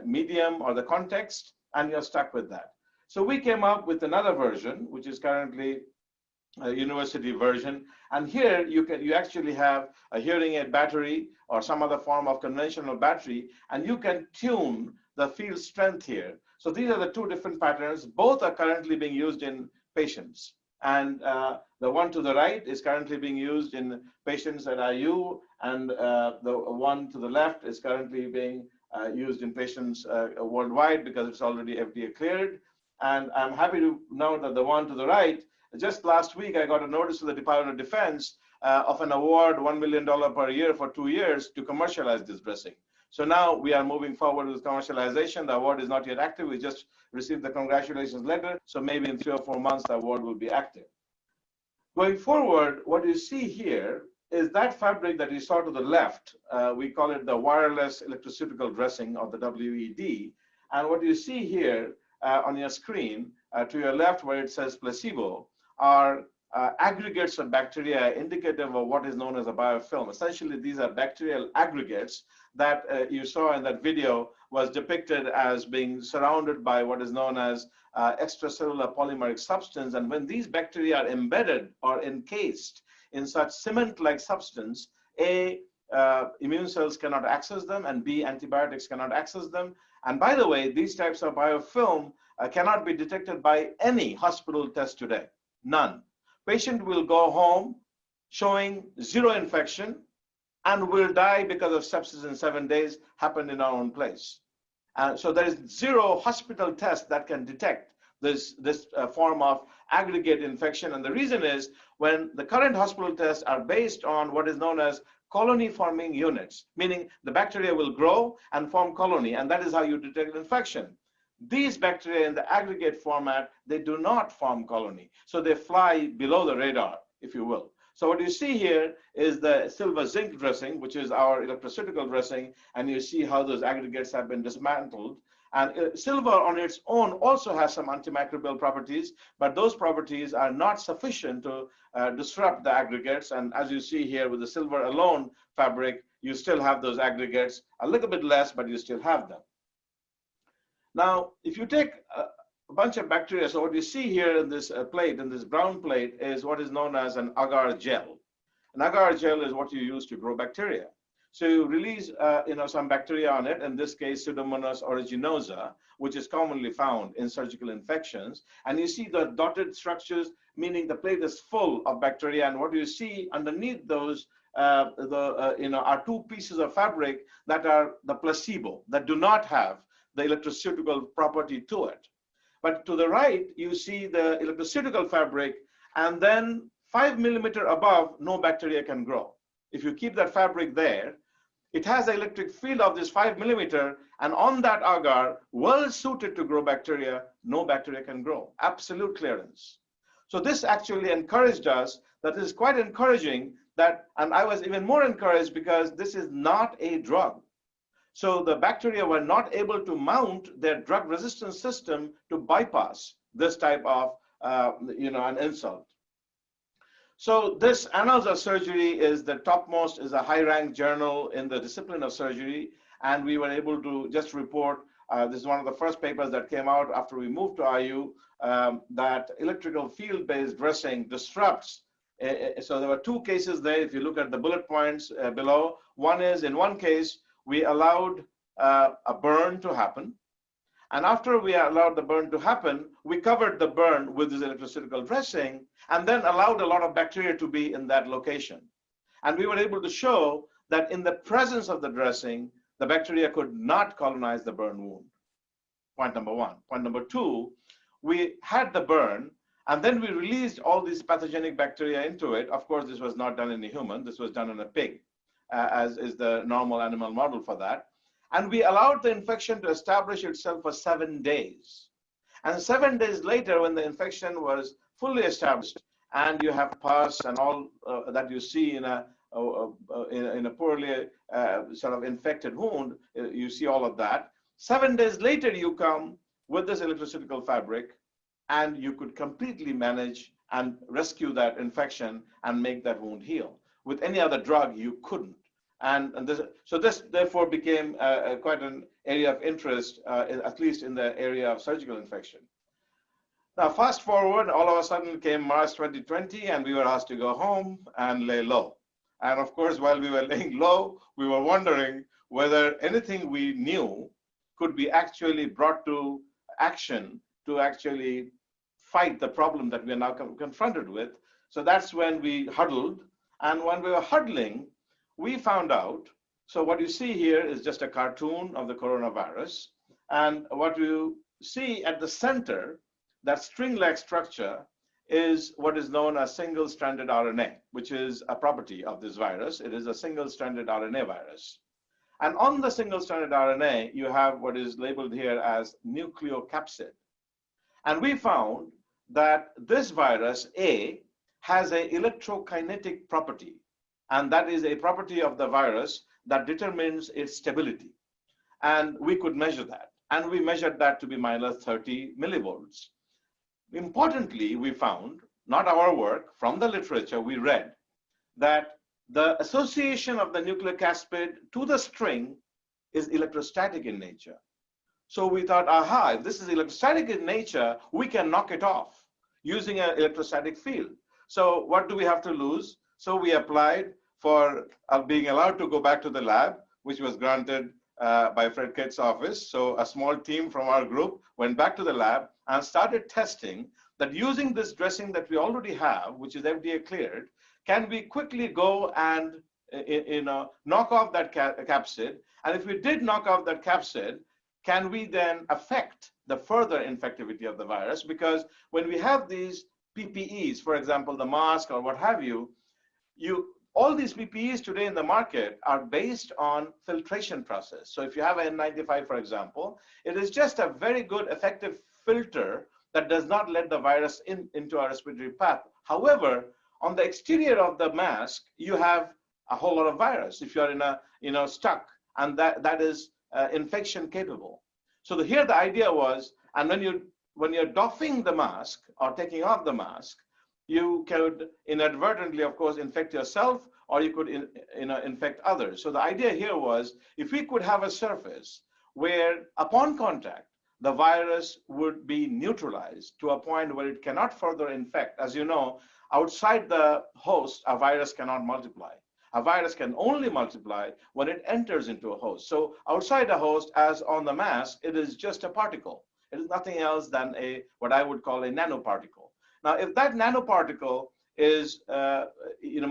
medium or the context, and you're stuck with that. So we came up with another version, which is currently a university version. And here you actually have a hearing aid battery or some other form of conventional battery, and you can tune the field strength here. So these are the two different patterns. Both are currently being used in patients. And the one to the right is currently being used in patients at IU, and the one to the left is currently being used in patients worldwide because it's already FDA cleared. And I'm happy to note that the one to the right, just last week, I got a notice to the Department of Defense of an award, $1 million per year for 2 years to commercialize this dressing. So now we are moving forward with commercialization. The award is not yet active. We just received the congratulations letter. So maybe in 3 or 4 months, the award will be active. Going forward, what you see here is that fabric that you saw to the left. We call it the wireless electroceutical dressing, or the WED. And what you see here on your screen to your left, where it says placebo, are aggregates of bacteria indicative of what is known as a biofilm. Essentially, these are bacterial aggregates that you saw in that video was depicted as being surrounded by what is known as extracellular polymeric substance. And when these bacteria are embedded or encased in such cement-like substance, A, immune cells cannot access them, and B, antibiotics cannot access them. And by the way, these types of biofilm cannot be detected by any hospital test today, none. Patient will go home showing 0 infection and will die because of sepsis in 7 days, happened in our own place. So there is zero hospital test that can detect this form of aggregate infection. And the reason is when the current hospital tests are based on what is known as colony forming units, meaning the bacteria will grow and form colony, and that is how you detect infection. These bacteria in the aggregate format, they do not form colony. So they fly below the radar, if you will. So what you see here is the silver zinc dressing, which is our electroceutical dressing, and you see how those aggregates have been dismantled. And silver on its own also has some antimicrobial properties, but those properties are not sufficient to disrupt the aggregates. And as you see here with the silver alone fabric, you still have those aggregates, a little bit less, but you still have them. Now, if you take a bunch of bacteria, so what you see here in this plate, in this brown plate, is what is known as an agar gel. An agar gel is what you use to grow bacteria. So you release some bacteria on it, in this case, Pseudomonas aeruginosa, which is commonly found in surgical infections. And you see the dotted structures, meaning the plate is full of bacteria. And what you see underneath those are two pieces of fabric that are the placebo, that do not have the electroceutical property to it. But to the right, you see the electroceutical fabric, and then 5 millimeter above, no bacteria can grow. If you keep that fabric there, it has the electric field of this 5 millimeter, and on that agar, well suited to grow bacteria, no bacteria can grow. Absolute clearance. So this actually encouraged us, that is quite encouraging, and I was even more encouraged because this is not a drug. So the bacteria were not able to mount their drug resistance system to bypass this type of an insult. So this Annals of Surgery is the topmost, is a high-ranked journal in the discipline of surgery, and we were able to just report, this is one of the first papers that came out after we moved to IU, that electrical field-based dressing disrupts. So there were two cases there, if you look at the bullet points below. One is, in one case, we allowed a burn to happen. And after we allowed the burn to happen, we covered the burn with this electroceutical dressing and then allowed a lot of bacteria to be in that location. And we were able to show that in the presence of the dressing, the bacteria could not colonize the burn wound. Point number one. Point number two, we had the burn, and then we released all these pathogenic bacteria into it. Of course, this was not done in a human. This was done in a pig, as is the normal animal model for that. And we allowed the infection to establish itself for 7 days. And 7 days later, when the infection was fully established, and you have pus and all that you see in a poorly sort of infected wound, you see all of that. 7 days later, you come with this electroceutical fabric, and you could completely manage and rescue that infection and make that wound heal. With any other drug, you couldn't. So this therefore became quite an area of interest, at least in the area of surgical infection. Now, fast forward, all of a sudden came March 2020, and we were asked to go home and lay low. And of course, while we were laying low, we were wondering whether anything we knew could be actually brought to action to actually fight the problem that we are now confronted with. So that's when we huddled. And when we were huddling, we found out, so what you see here is just a cartoon of the coronavirus. And what you see at the center, that string-like structure, is what is known as single-stranded RNA, which is a property of this virus. It is a single-stranded RNA virus. And on the single-stranded RNA, you have what is labeled here as nucleocapsid. And we found that this virus, A, has an electrokinetic property. And that is a property of the virus that determines its stability. And we could measure that. And we measured that to be minus 30 millivolts. Importantly, we found, not our work, from the literature we read, that the association of the nucleocapsid to the string is electrostatic in nature. So we thought, aha, if this is electrostatic in nature, we can knock it off using an electrostatic field. So what do we have to lose? So we applied for being allowed to go back to the lab, which was granted by Fred Kitt's office. So a small team from our group went back to the lab and started testing that using this dressing that we already have, which is FDA cleared, can we quickly go and knock off that capsid? And if we did knock off that capsid, can we then affect the further infectivity of the virus? Because when we have these PPEs, for example, the mask or what have you, all these PPEs today in the market are based on filtration process. So if you have an N95, for example, it is just a very good, effective filter that does not let the virus into our respiratory path. However, on the exterior of the mask, you have a whole lot of virus if you're in a stuck, and that is infection capable. So here the idea was, and when you're doffing the mask or taking off the mask, you could inadvertently, of course, infect yourself, or you could infect others. So the idea here was, if we could have a surface where upon contact, the virus would be neutralized to a point where it cannot further infect. As you know, outside the host, a virus cannot multiply. A virus can only multiply when it enters into a host. So outside a host, as on the mask, it is just a particle. It is nothing else than what I would call a nanoparticle. Now, if that nanoparticle is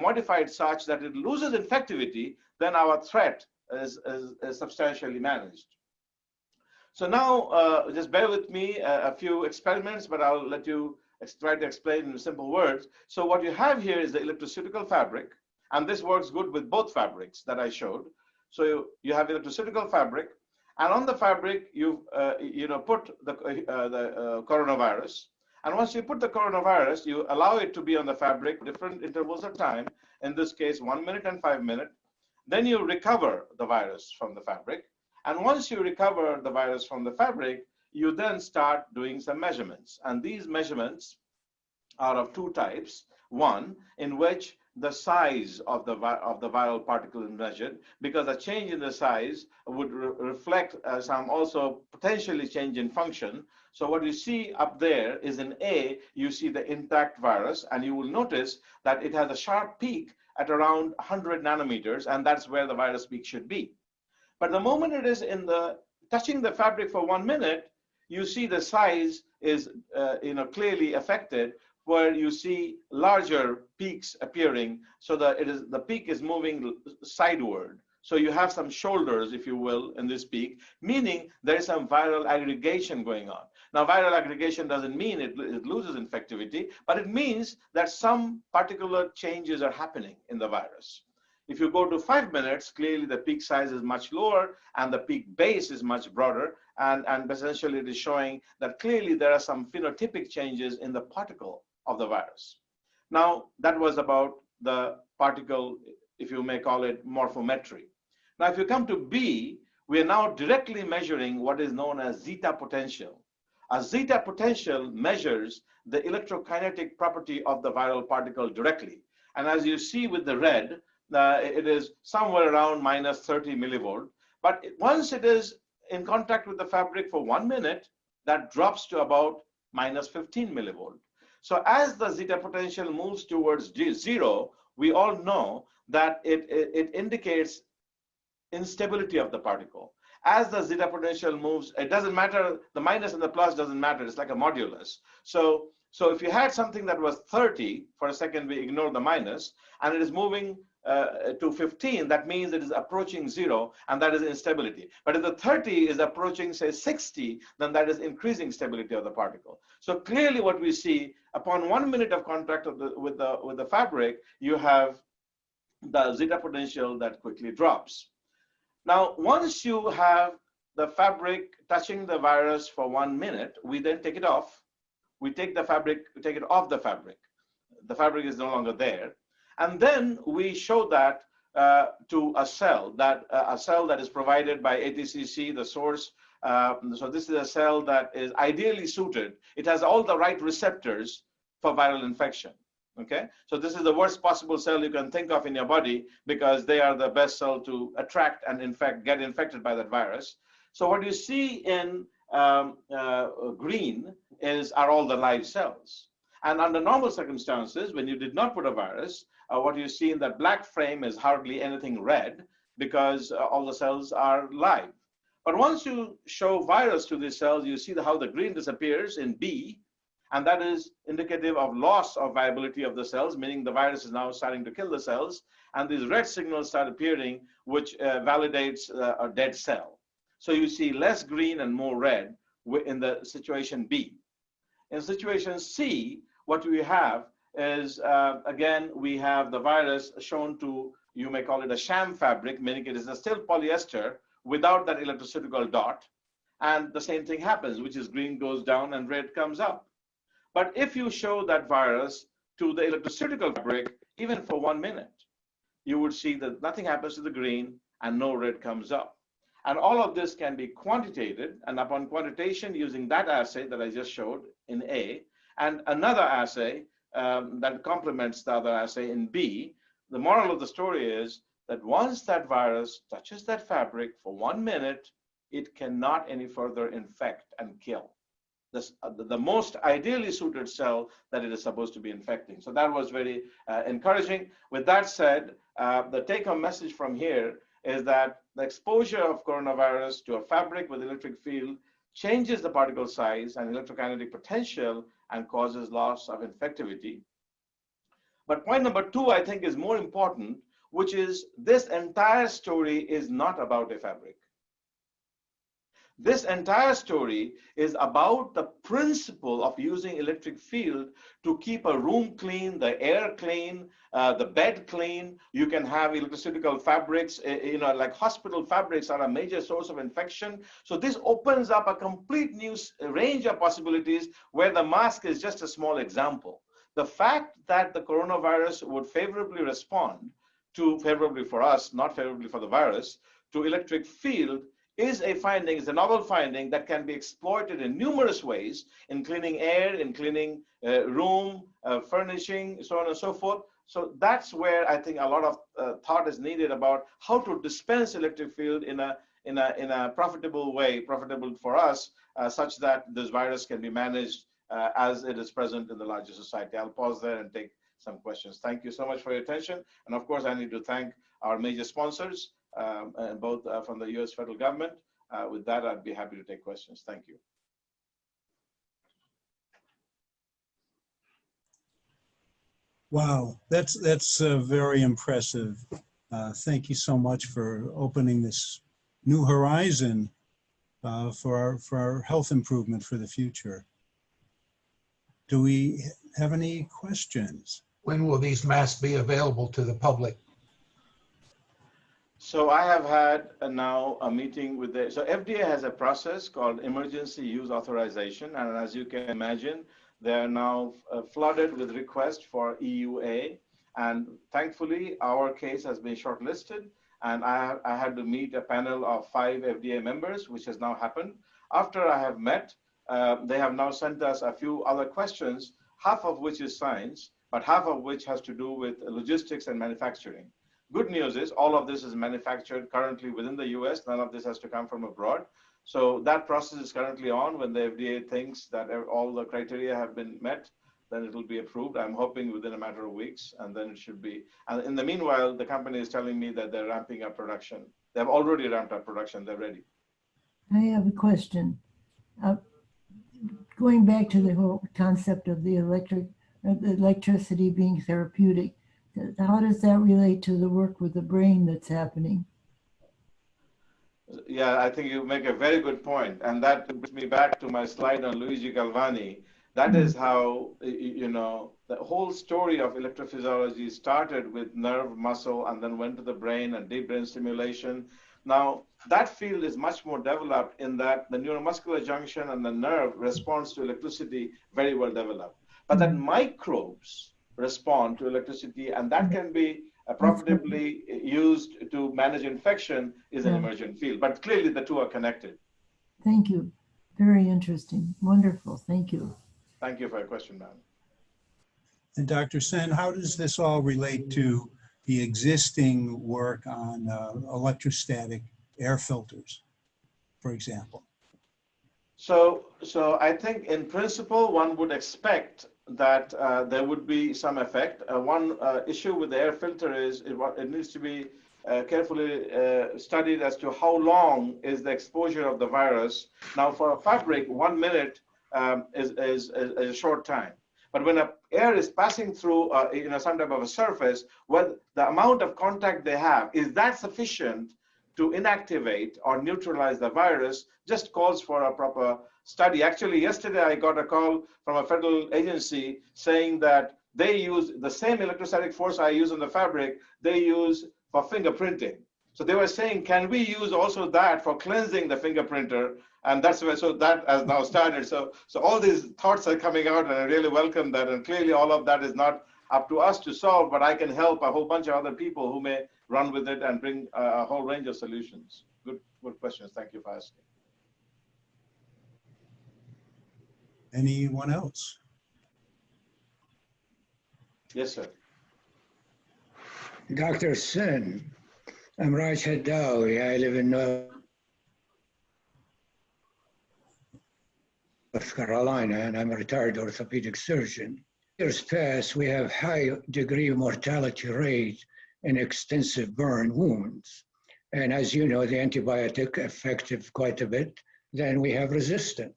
modified such that it loses infectivity, then our threat is substantially managed. So now, just bear with me a few experiments, but I'll let you try to explain in simple words. So what you have here is the electroceutical fabric, and this works good with both fabrics that I showed. So you have electroceutical fabric, and on the fabric you put the coronavirus. And once you put the coronavirus, you allow it to be on the fabric different intervals of time. In this case, 1 minute and 5 minutes. Then you recover the virus from the fabric. And once you recover the virus from the fabric, you then start doing some measurements. And these measurements are of two types. One, in which the size of the viral particle is measured, because a change in the size would reflect some also potentially change in function. So what you see up there is in A, you see the intact virus, and you will notice that it has a sharp peak at around 100 nanometers, and that's where the virus peak should be. But the moment it is touching the fabric for 1 minute, you see the size is clearly affected, where you see larger peaks appearing, so that the peak is moving sideward. So you have some shoulders, if you will, in this peak, meaning there is some viral aggregation going on. Now, viral aggregation doesn't mean it loses infectivity, but it means that some particular changes are happening in the virus. If you go to 5 minutes, clearly the peak size is much lower and the peak base is much broader. And essentially it is showing that clearly there are some phenotypic changes in the particle of the virus. Now, that was about the particle, if you may call it morphometry. Now, if you come to B, we are now directly measuring what is known as zeta potential. A zeta potential measures the electrokinetic property of the viral particle directly. And as you see with the red, it is somewhere around minus 30 millivolt. But once it is in contact with the fabric for 1 minute, that drops to about minus 15 millivolt. So as the zeta potential moves towards zero, we all know that it indicates instability of the particle. As the zeta potential moves, it doesn't matter, the minus and the plus doesn't matter, it's like a modulus. So if you had something that was 30, for a second we ignore the minus, and it is moving to 15, that means it is approaching zero, and that is instability. But if the 30 is approaching, say, 60, then that is increasing stability of the particle. So clearly what we see, upon 1 minute of contact with the fabric, you have the zeta potential that quickly drops. Now, once you have the fabric touching the virus for 1 minute, we then take it off. We take the fabric, we take it off the fabric. The fabric is no longer there. And then we show that to a cell that is provided by ATCC, the source. So this is a cell that is ideally suited. It has all the right receptors for viral infection. Okay, so this is the worst possible cell you can think of in your body, because they are the best cell to attract and get infected by that virus. So what you see in green are all the live cells. And under normal circumstances, when you did not put a virus, what you see in that black frame is hardly anything red, because all the cells are live. But once you show virus to these cells, you see how the green disappears in B, and that is indicative of loss of viability of the cells, meaning the virus is now starting to kill the cells, and these red signals start appearing, which validates a dead cell. So you see less green and more red in the situation B. In situation C, what we have is, again, we have the virus shown to, you may call it a sham fabric, meaning it is still polyester without that electrocytical dot. And the same thing happens, which is green goes down and red comes up. But if you show that virus to the electrocytical fabric, even for 1 minute, you would see that nothing happens to the green and no red comes up. And all of this can be quantitated, and upon quantitation using that assay that I just showed in A, and another assay that complements the other assay in B, the moral of the story is that once that virus touches that fabric for 1 minute, it cannot any further infect and kill the most ideally suited cell that it is supposed to be infecting. So that was very encouraging. With that said, the take-home message from here is that the exposure of coronavirus to a fabric with electric field changes the particle size and electrokinetic potential and causes loss of infectivity. But point number 2, I think, is more important, which is this entire story is not about a fabric. This entire story is about the principle of using electric field to keep a room clean, the air clean, the bed clean. You can have electrocytical fabrics, like hospital fabrics are a major source of infection. So this opens up a complete new range of possibilities where the mask is just a small example. The fact that the coronavirus would favorably respond to, favorably for us, not favorably for the virus, to electric field is a finding, is a novel finding that can be exploited in numerous ways, in cleaning air, in cleaning room, furnishing, so on and so forth. So that's where I think a lot of thought is needed about how to dispense electric field in a profitable way, profitable for us, such that this virus can be managed as it is present in the larger society. I'll pause there and take some questions. Thank you so much for your attention. And of course, I need to thank our major sponsors, both from the US federal government. With that, I'd be happy to take questions. Thank you. Wow, that's very impressive. Thank you so much for opening this new horizon for our health improvement for the future. Do we have any questions? When will these masks be available to the public? So I have had now a meeting with so FDA has a process called emergency use authorization. And as you can imagine, they're now flooded with requests for EUA. And thankfully, our case has been shortlisted. And I had to meet a panel of 5 FDA members, which has now happened. After I have met, they have now sent us a few other questions, half of which is science, but half of which has to do with logistics and manufacturing. Good news is all of this is manufactured currently within the US. None of this has to come from abroad. So that process is currently on. When the FDA thinks that all the criteria have been met, then it will be approved. I'm hoping within a matter of weeks, and then it should be. And in the meanwhile, the company is telling me that they're ramping up production. They've already ramped up production. They're ready. I have a question. Going back to the whole concept of the electricity being therapeutic, how does that relate to the work with the brain that's happening? Yeah, I think you make a very good point. And that brings me back to my slide on Luigi Galvani. That is how, the whole story of electrophysiology started with nerve, muscle, and then went to the brain and deep brain stimulation. Now, that field is much more developed in that the neuromuscular junction and the nerve responds to electricity very well developed. But that microbes respond to electricity, and that can be profitably used to manage infection is an emergent field. But clearly the two are connected. Thank you. Very interesting. Wonderful. Thank you. Thank you for your question, ma'am. And Dr. Sen, how does this all relate to the existing work on electrostatic air filters, for example? So I think in principle, one would expect that there would be some effect. One issue with the air filter is it needs to be carefully studied as to how long is the exposure of the virus. Now, for a fabric, 1 minute is a short time. But when air is passing through some type of a surface, well, the amount of contact they have, is that sufficient to inactivate or neutralize the virus just calls for a proper study. Actually, yesterday I got a call from a federal agency saying that they use the same electrostatic force I use on the fabric, they use for fingerprinting. So they were saying, can we use also that for cleansing the fingerprinter? And that's where, so that has now started. So all these thoughts are coming out, and I really welcome that. And clearly all of that is not up to us to solve, but I can help a whole bunch of other people who may run with it and bring a whole range of solutions. Good questions. Thank you for asking. Anyone else? Yes, sir. Dr. Sen, I'm Raj Hadawi. I live in North Carolina, and I'm a retired orthopedic surgeon. Years past, we have high degree of mortality rate in extensive burn wounds. And as you know, the antibiotic effective quite a bit. Then we have resistance.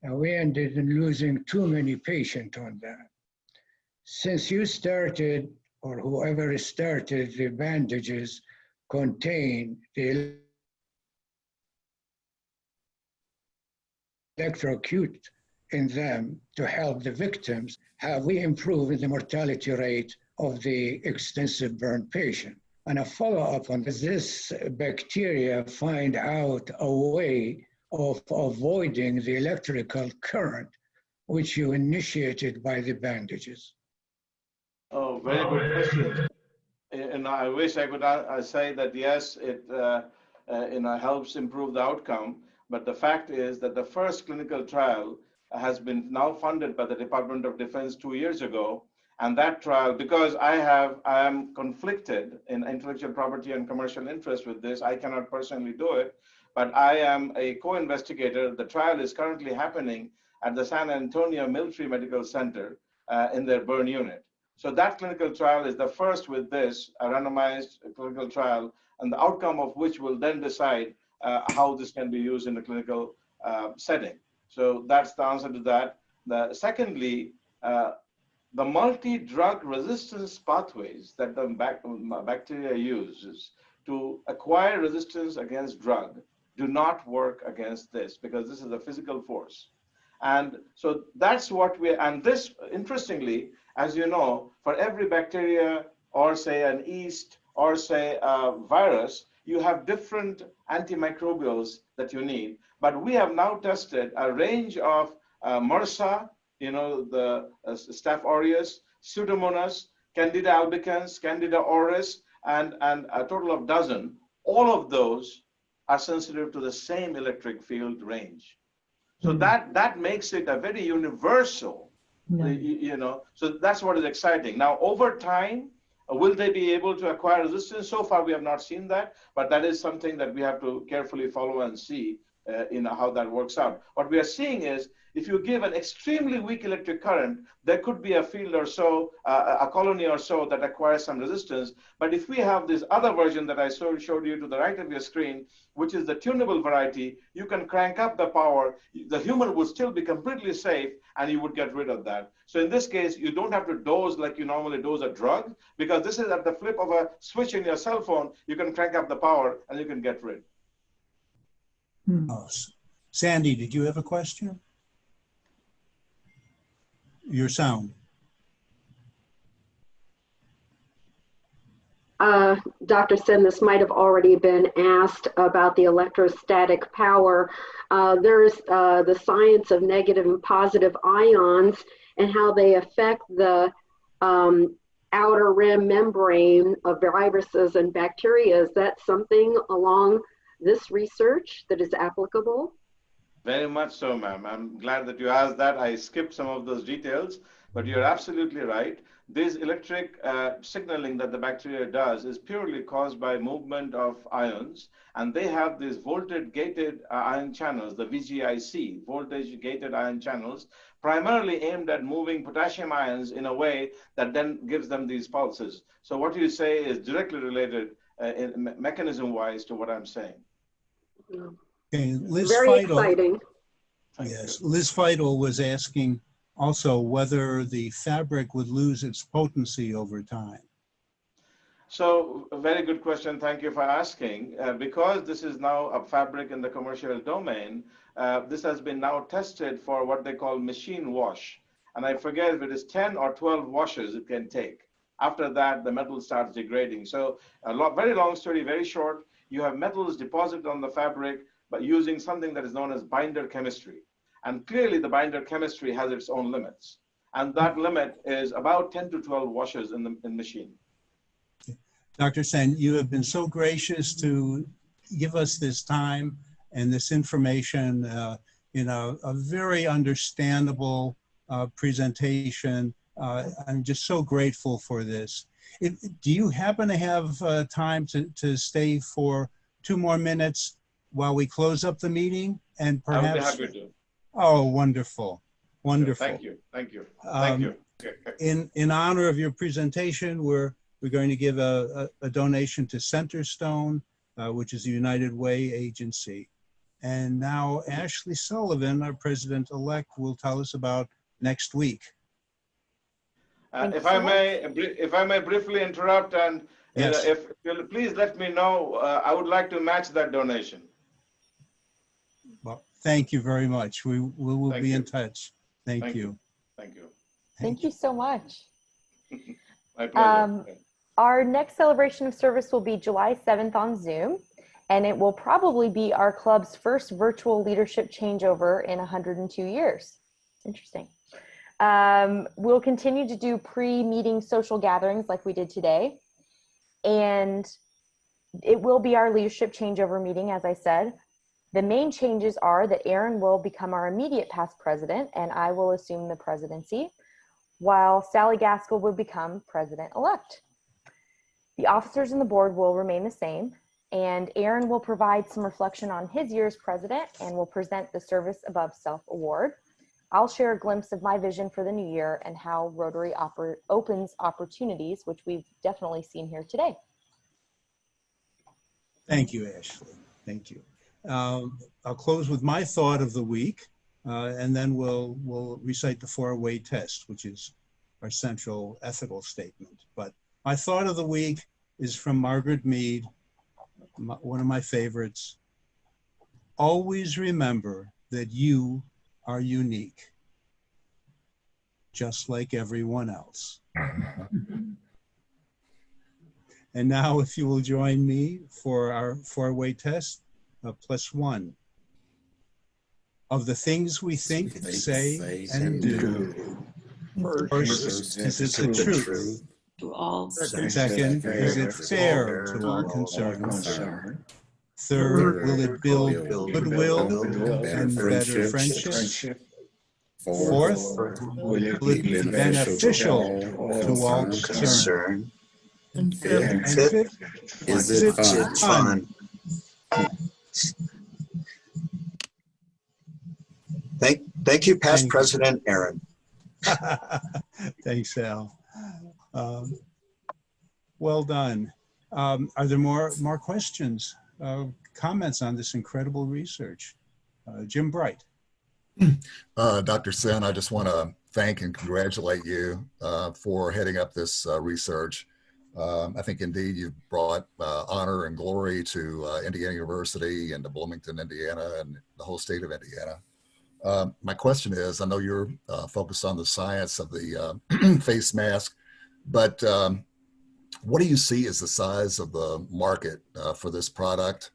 And we ended in losing too many patients on that. Since you started, or whoever started, the bandages contain the electrocute in them to help the victims, have we improved the mortality rate of the extensive burn patient? And a follow-up on this bacteria find out a way of avoiding the electrical current, which you initiated by the bandages. Oh, very good question. And I wish I could say that yes, it helps improve the outcome. But the fact is that the first clinical trial has been now funded by the Department of Defense 2 years ago. And that trial, because I am conflicted in intellectual property and commercial interest with this, I cannot personally do it, but I am a co-investigator. The trial is currently happening at the San Antonio Military Medical Center in their burn unit. So that clinical trial is the first with this, a randomized clinical trial, and the outcome of which will then decide how this can be used in a clinical setting. So that's the answer to that. Secondly, the multi-drug resistance pathways that the bacteria uses to acquire resistance against drug do not work against this, because this is a physical force. And so that's what and this, interestingly, as you know, for every bacteria or say an yeast or say a virus, you have different antimicrobials that you need. But we have now tested a range of MRSA, the Staph aureus, Pseudomonas, Candida albicans, Candida auris, and a total of dozen. All of those are sensitive to the same electric field range. So that makes it a very universal, so that's what is exciting. Now, over time, will they be able to acquire resistance? So far, we have not seen that, but that is something that we have to carefully follow and see how that works out. What we are seeing is, if you give an extremely weak electric current, there could be a field or so, a colony or so that acquires some resistance. But if we have this other version that I showed you to the right of your screen, which is the tunable variety, you can crank up the power. The human would still be completely safe, and you would get rid of that. So in this case, you don't have to dose like you normally dose a drug, because this is at the flip of a switch in your cell phone. You can crank up the power, and you can get rid. Sandy, did you have a question? Your sound. Dr. Sen, this might have already been asked about the electrostatic power. There's the science of negative and positive ions and how they affect the outer rim membrane of viruses and bacteria. Is that something along this research that is applicable? Very much so, ma'am. I'm glad that you asked that. I skipped some of those details, but you're absolutely right. This electric signaling that the bacteria does is purely caused by movement of ions, and they have these voltage-gated ion channels, the VGIC, voltage-gated ion channels, primarily aimed at moving potassium ions in a way that then gives them these pulses. So what you say is directly related mechanism-wise to what I'm saying. Okay, Liz Very Feidel, exciting. Yes, Liz Feidel was asking also whether the fabric would lose its potency over time. So a very good question. Thank you for asking. Because this is now a fabric in the commercial domain, this has been now tested for what they call machine wash. And I forget if it is 10 or 12 washes it can take. After that, the metal starts degrading. So very long story, very short. You have metals deposited on the fabric, but using something that is known as binder chemistry. And clearly the binder chemistry has its own limits. And that limit is about 10 to 12 washes in the machine. Dr. Sen, you have been so gracious to give us this time and this information in a very understandable presentation. I'm just so grateful for this. Do you happen to have time to stay for 2 more minutes while we close up the meeting? And perhaps. I would be happy to. Oh, wonderful, wonderful. Thank you, thank you, thank you. In honor of your presentation, we're going to give a donation to Centerstone, which is a United Way agency. And now Ashley Sullivan, our president-elect, will tell us about next week. If I may briefly interrupt, and yes. If you'll please let me know, I would like to match that donation. Well, thank you very much. We will be in touch. Thank you. Thank you. Thank you so much. My pleasure. Our next celebration of service will be July 7th on Zoom, and it will probably be our club's first virtual leadership changeover in 102 years. Interesting. We'll continue to do pre-meeting social gatherings like we did today, and it will be our leadership changeover meeting, as I said. The main changes are that Aaron will become our immediate past president, and I will assume the presidency, while Sally Gaskell will become president-elect. The officers and the board will remain the same, and Aaron will provide some reflection on his year as president and will present the Service Above Self Award. I'll share a glimpse of my vision for the new year and how Rotary opens opportunities, which we've definitely seen here today. Thank you, Ashley. Thank you. I'll close with my thought of the week, and then we'll recite the 4-way test, which is our central ethical statement. But my thought of the week is from Margaret Mead, one of my favorites. Always remember that you are unique, just like everyone else. And now, if you will join me for our 4-way test, +1. Of the things we think, say, and do. First, is it the truth? To all. Second, is it fair to all concerned? Third, will it build goodwill and better friendship? Fourth, will it be beneficial to all concerned? And fifth, is it fun? Thank you, past President Aaron. Thanks, Al. Well done. Are there more questions, comments on this incredible research? Jim Bright. Dr. Sen, I just want to thank and congratulate you for heading up this research. I think indeed you've brought honor and glory to Indiana University and to Bloomington, Indiana, and the whole state of Indiana. My question is, I know you're focused on the science of the face mask, but what do you see as the size of the market for this product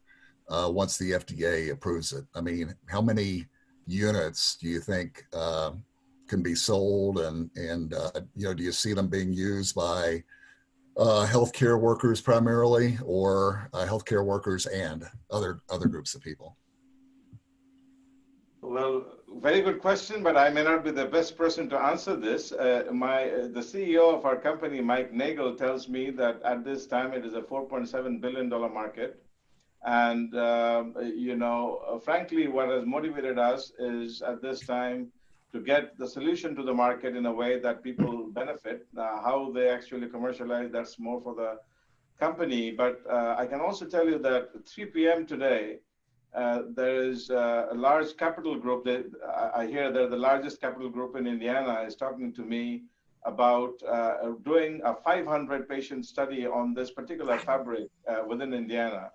once the FDA approves it? I mean, how many units do you think can be sold, and do you see them being used by healthcare workers primarily, or healthcare workers and other groups of people? Well, very good question, but I may not be the best person to answer this. The CEO of our company, Mike Nagel, tells me that at this time it is a $4.7 billion market. And, frankly, what has motivated us is at this time to get the solution to the market in a way that people benefit. How they actually commercialize, that's more for the company. But I can also tell you that at 3 p.m. today, there is a large capital group that I hear they're the largest capital group in Indiana is talking to me about doing a 500 patient study on this particular fabric within Indiana.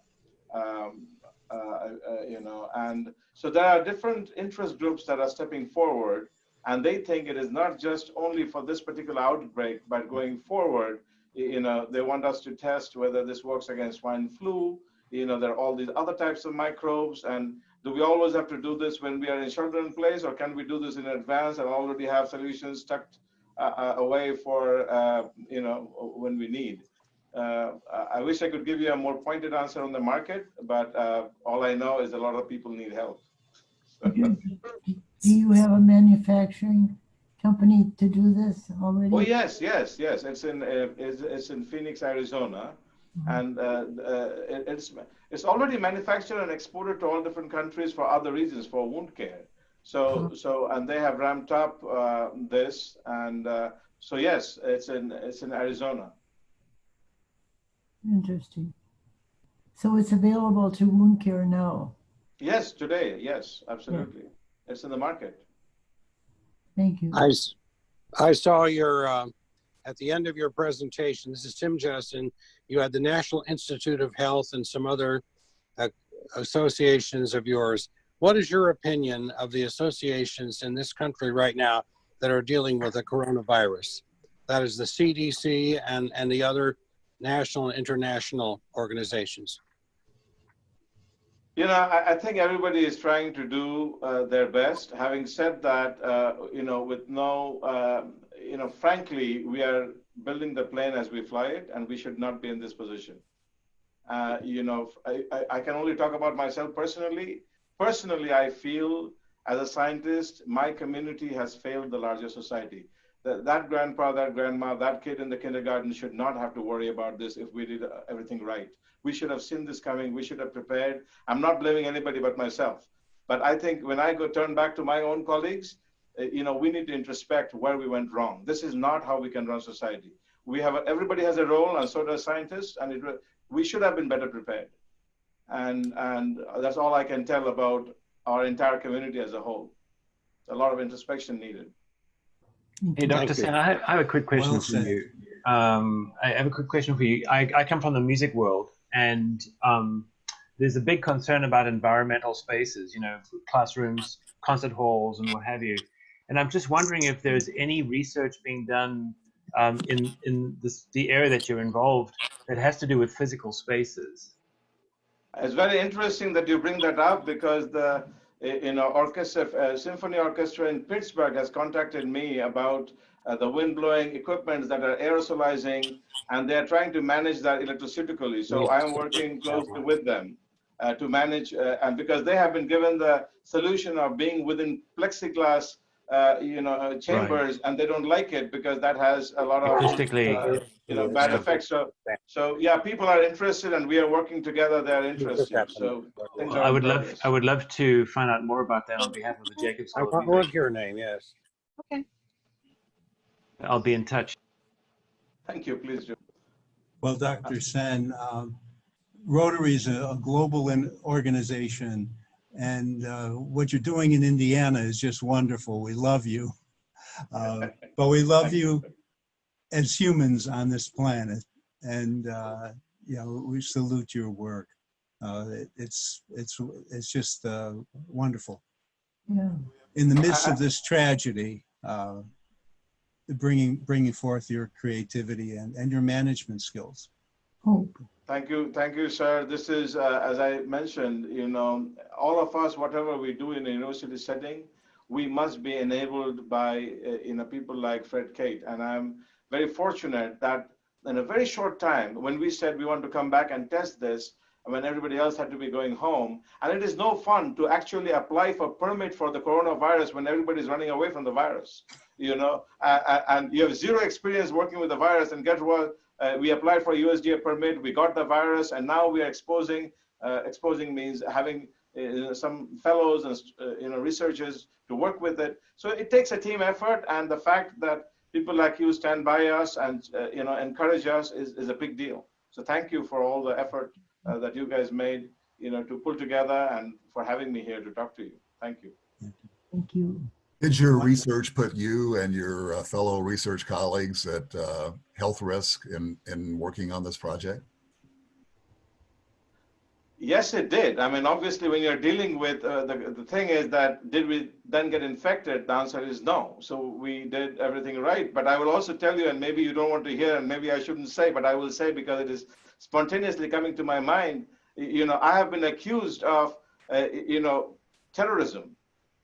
And so there are different interest groups that are stepping forward, and they think it is not just only for this particular outbreak, but going forward, they want us to test whether this works against swine flu. There are all these other types of microbes, and do we always have to do this when we are in shelter in place, or can we do this in advance and already have solutions tucked away for when we need? I wish I could give you a more pointed answer on the market, but all I know is a lot of people need help. Do you have a manufacturing company to do this already? Oh yes. It's in Phoenix, Arizona, and it's already manufactured and exported to all different countries for other reasons, for wound care. So and they have ramped up this, and so yes, it's in Arizona. Interesting. So it's available to wound care now? Yes, today, yes, absolutely. Yeah. It's in the market. Thank you. I saw your, at the end of your presentation, this is Tim Justin, you had the National Institute of Health and some other associations of yours. What is your opinion of the associations in this country right now that are dealing with the coronavirus? That is the CDC and the other national and international organizations. I think everybody is trying to do their best. Having said that, with no, frankly, we are building the plane as we fly it, and we should not be in this position. I can only talk about myself personally. Personally, I feel as a scientist, my community has failed the larger society. That grandpa, that grandma, that kid in the kindergarten should not have to worry about this if we did everything right. We should have seen this coming. We should have prepared. I'm not blaming anybody but myself. But I think when I turn back to my own colleagues, we need to introspect where we went wrong. This is not how we can run society. Everybody has a role, and so does scientists, and we should have been better prepared. And that's all I can tell about our entire community as a whole. A lot of introspection needed. Hey, Dr. Sen, I have a quick question for you. I have a quick question for you. I come from the music world, and there's a big concern about environmental spaces, classrooms, concert halls, and what have you. And I'm just wondering if there's any research being done in the area that you're involved that has to do with physical spaces. It's very interesting that you bring that up, because the symphony orchestra in Pittsburgh has contacted me about the wind-blowing equipment that are aerosolizing, and they're trying to manage that electroceutically. So I'm working closely with them to manage, and because they have been given the solution of being within plexiglass, chambers, right, and they don't like it because that has a lot of bad effects. So yeah, people are interested, and we are working together. They're interested. So things are. I would love to find out more about that on behalf of the Jacobs. I want your name. Yes. Okay. I'll be in touch. Thank you. Please do. Well, Dr. Sen, Rotary is a global organization, and what you're doing in Indiana is just wonderful. We love you, but we love you as humans on this planet, and we salute your work. It's just wonderful. Yeah. In the midst of this tragedy, bringing forth your creativity and your management skills. Hope. Thank you, sir. This is, as I mentioned, all of us, whatever we do in a university setting, we must be enabled by, people like Fred Kate. And I'm very fortunate that in a very short time, when we said we want to come back and test this, when everybody else had to be going home, and it is no fun to actually apply for permit for the coronavirus when everybody's running away from the virus, and you have zero experience working with the virus, and guess what? We applied for a USDA permit, we got the virus, and now we are exposing. Exposing means having some fellows and researchers to work with it. So it takes a team effort, and the fact that people like you stand by us and encourage us is a big deal. So thank you for all the effort that you guys made, to pull together, and for having me here to talk to you. Thank you. Thank you. Did your research put you and your fellow research colleagues at health risk in working on this project? Yes, it did. I mean, obviously, when you're dealing with the thing is that did we then get infected? The answer is no. So we did everything right. But I will also tell you, and maybe you don't want to hear, and maybe I shouldn't say, but I will say because it is spontaneously coming to my mind. You know, I have been accused of, terrorism.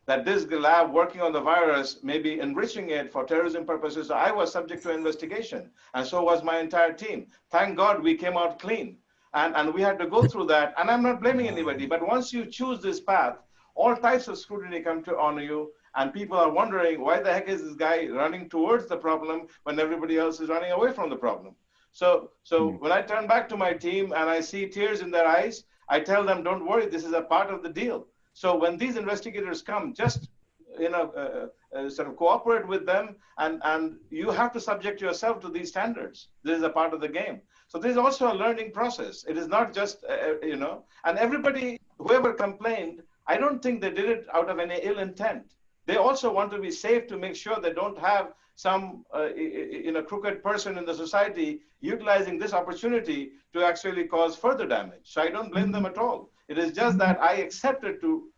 That this lab working on the virus may be enriching it for terrorism purposes. So I was subject to investigation, and so was my entire team. Thank God we came out clean. And we had to go through that. And I'm not blaming anybody, but once you choose this path, all types of scrutiny come to on you. And people are wondering, why the heck is this guy running towards the problem when everybody else is running away from the problem? So when I turn back to my team and I see tears in their eyes, I tell them, don't worry, this is a part of the deal. So when these investigators come, just sort of cooperate with them, and you have to subject yourself to these standards. This is a part of the game. So there's also a learning process. It is not just, and everybody, whoever complained, I don't think they did it out of any ill intent. They also want to be safe to make sure they don't have some, crooked person in the society utilizing this opportunity to actually cause further damage. So I don't blame them at all. It is just that I accepted to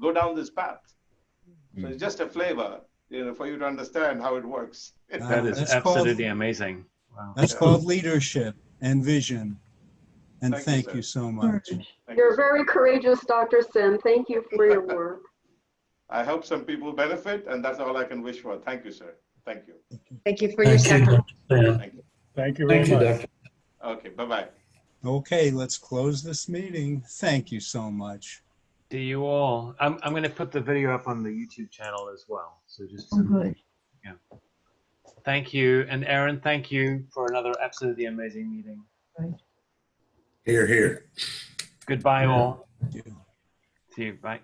go down this path. So it's just a flavor, for you to understand how it works. That is absolutely amazing. Wow. That's called leadership and vision. And thank you so much. You're very courageous, Dr. Sen. Thank you for your work. I hope some people benefit, and that's all I can wish for. Thank you, sir. Thank you. Thank you for your sacrifice. Thank you. Thank you very much. Okay, bye-bye. Okay, let's close this meeting. Thank you so much. To you all. I'm going to put the video up on the YouTube channel as well. So just good. Yeah. Thank you. And Aaron, thank you for another absolutely amazing meeting. Right. Here, here. Goodbye, all. See you. Bye.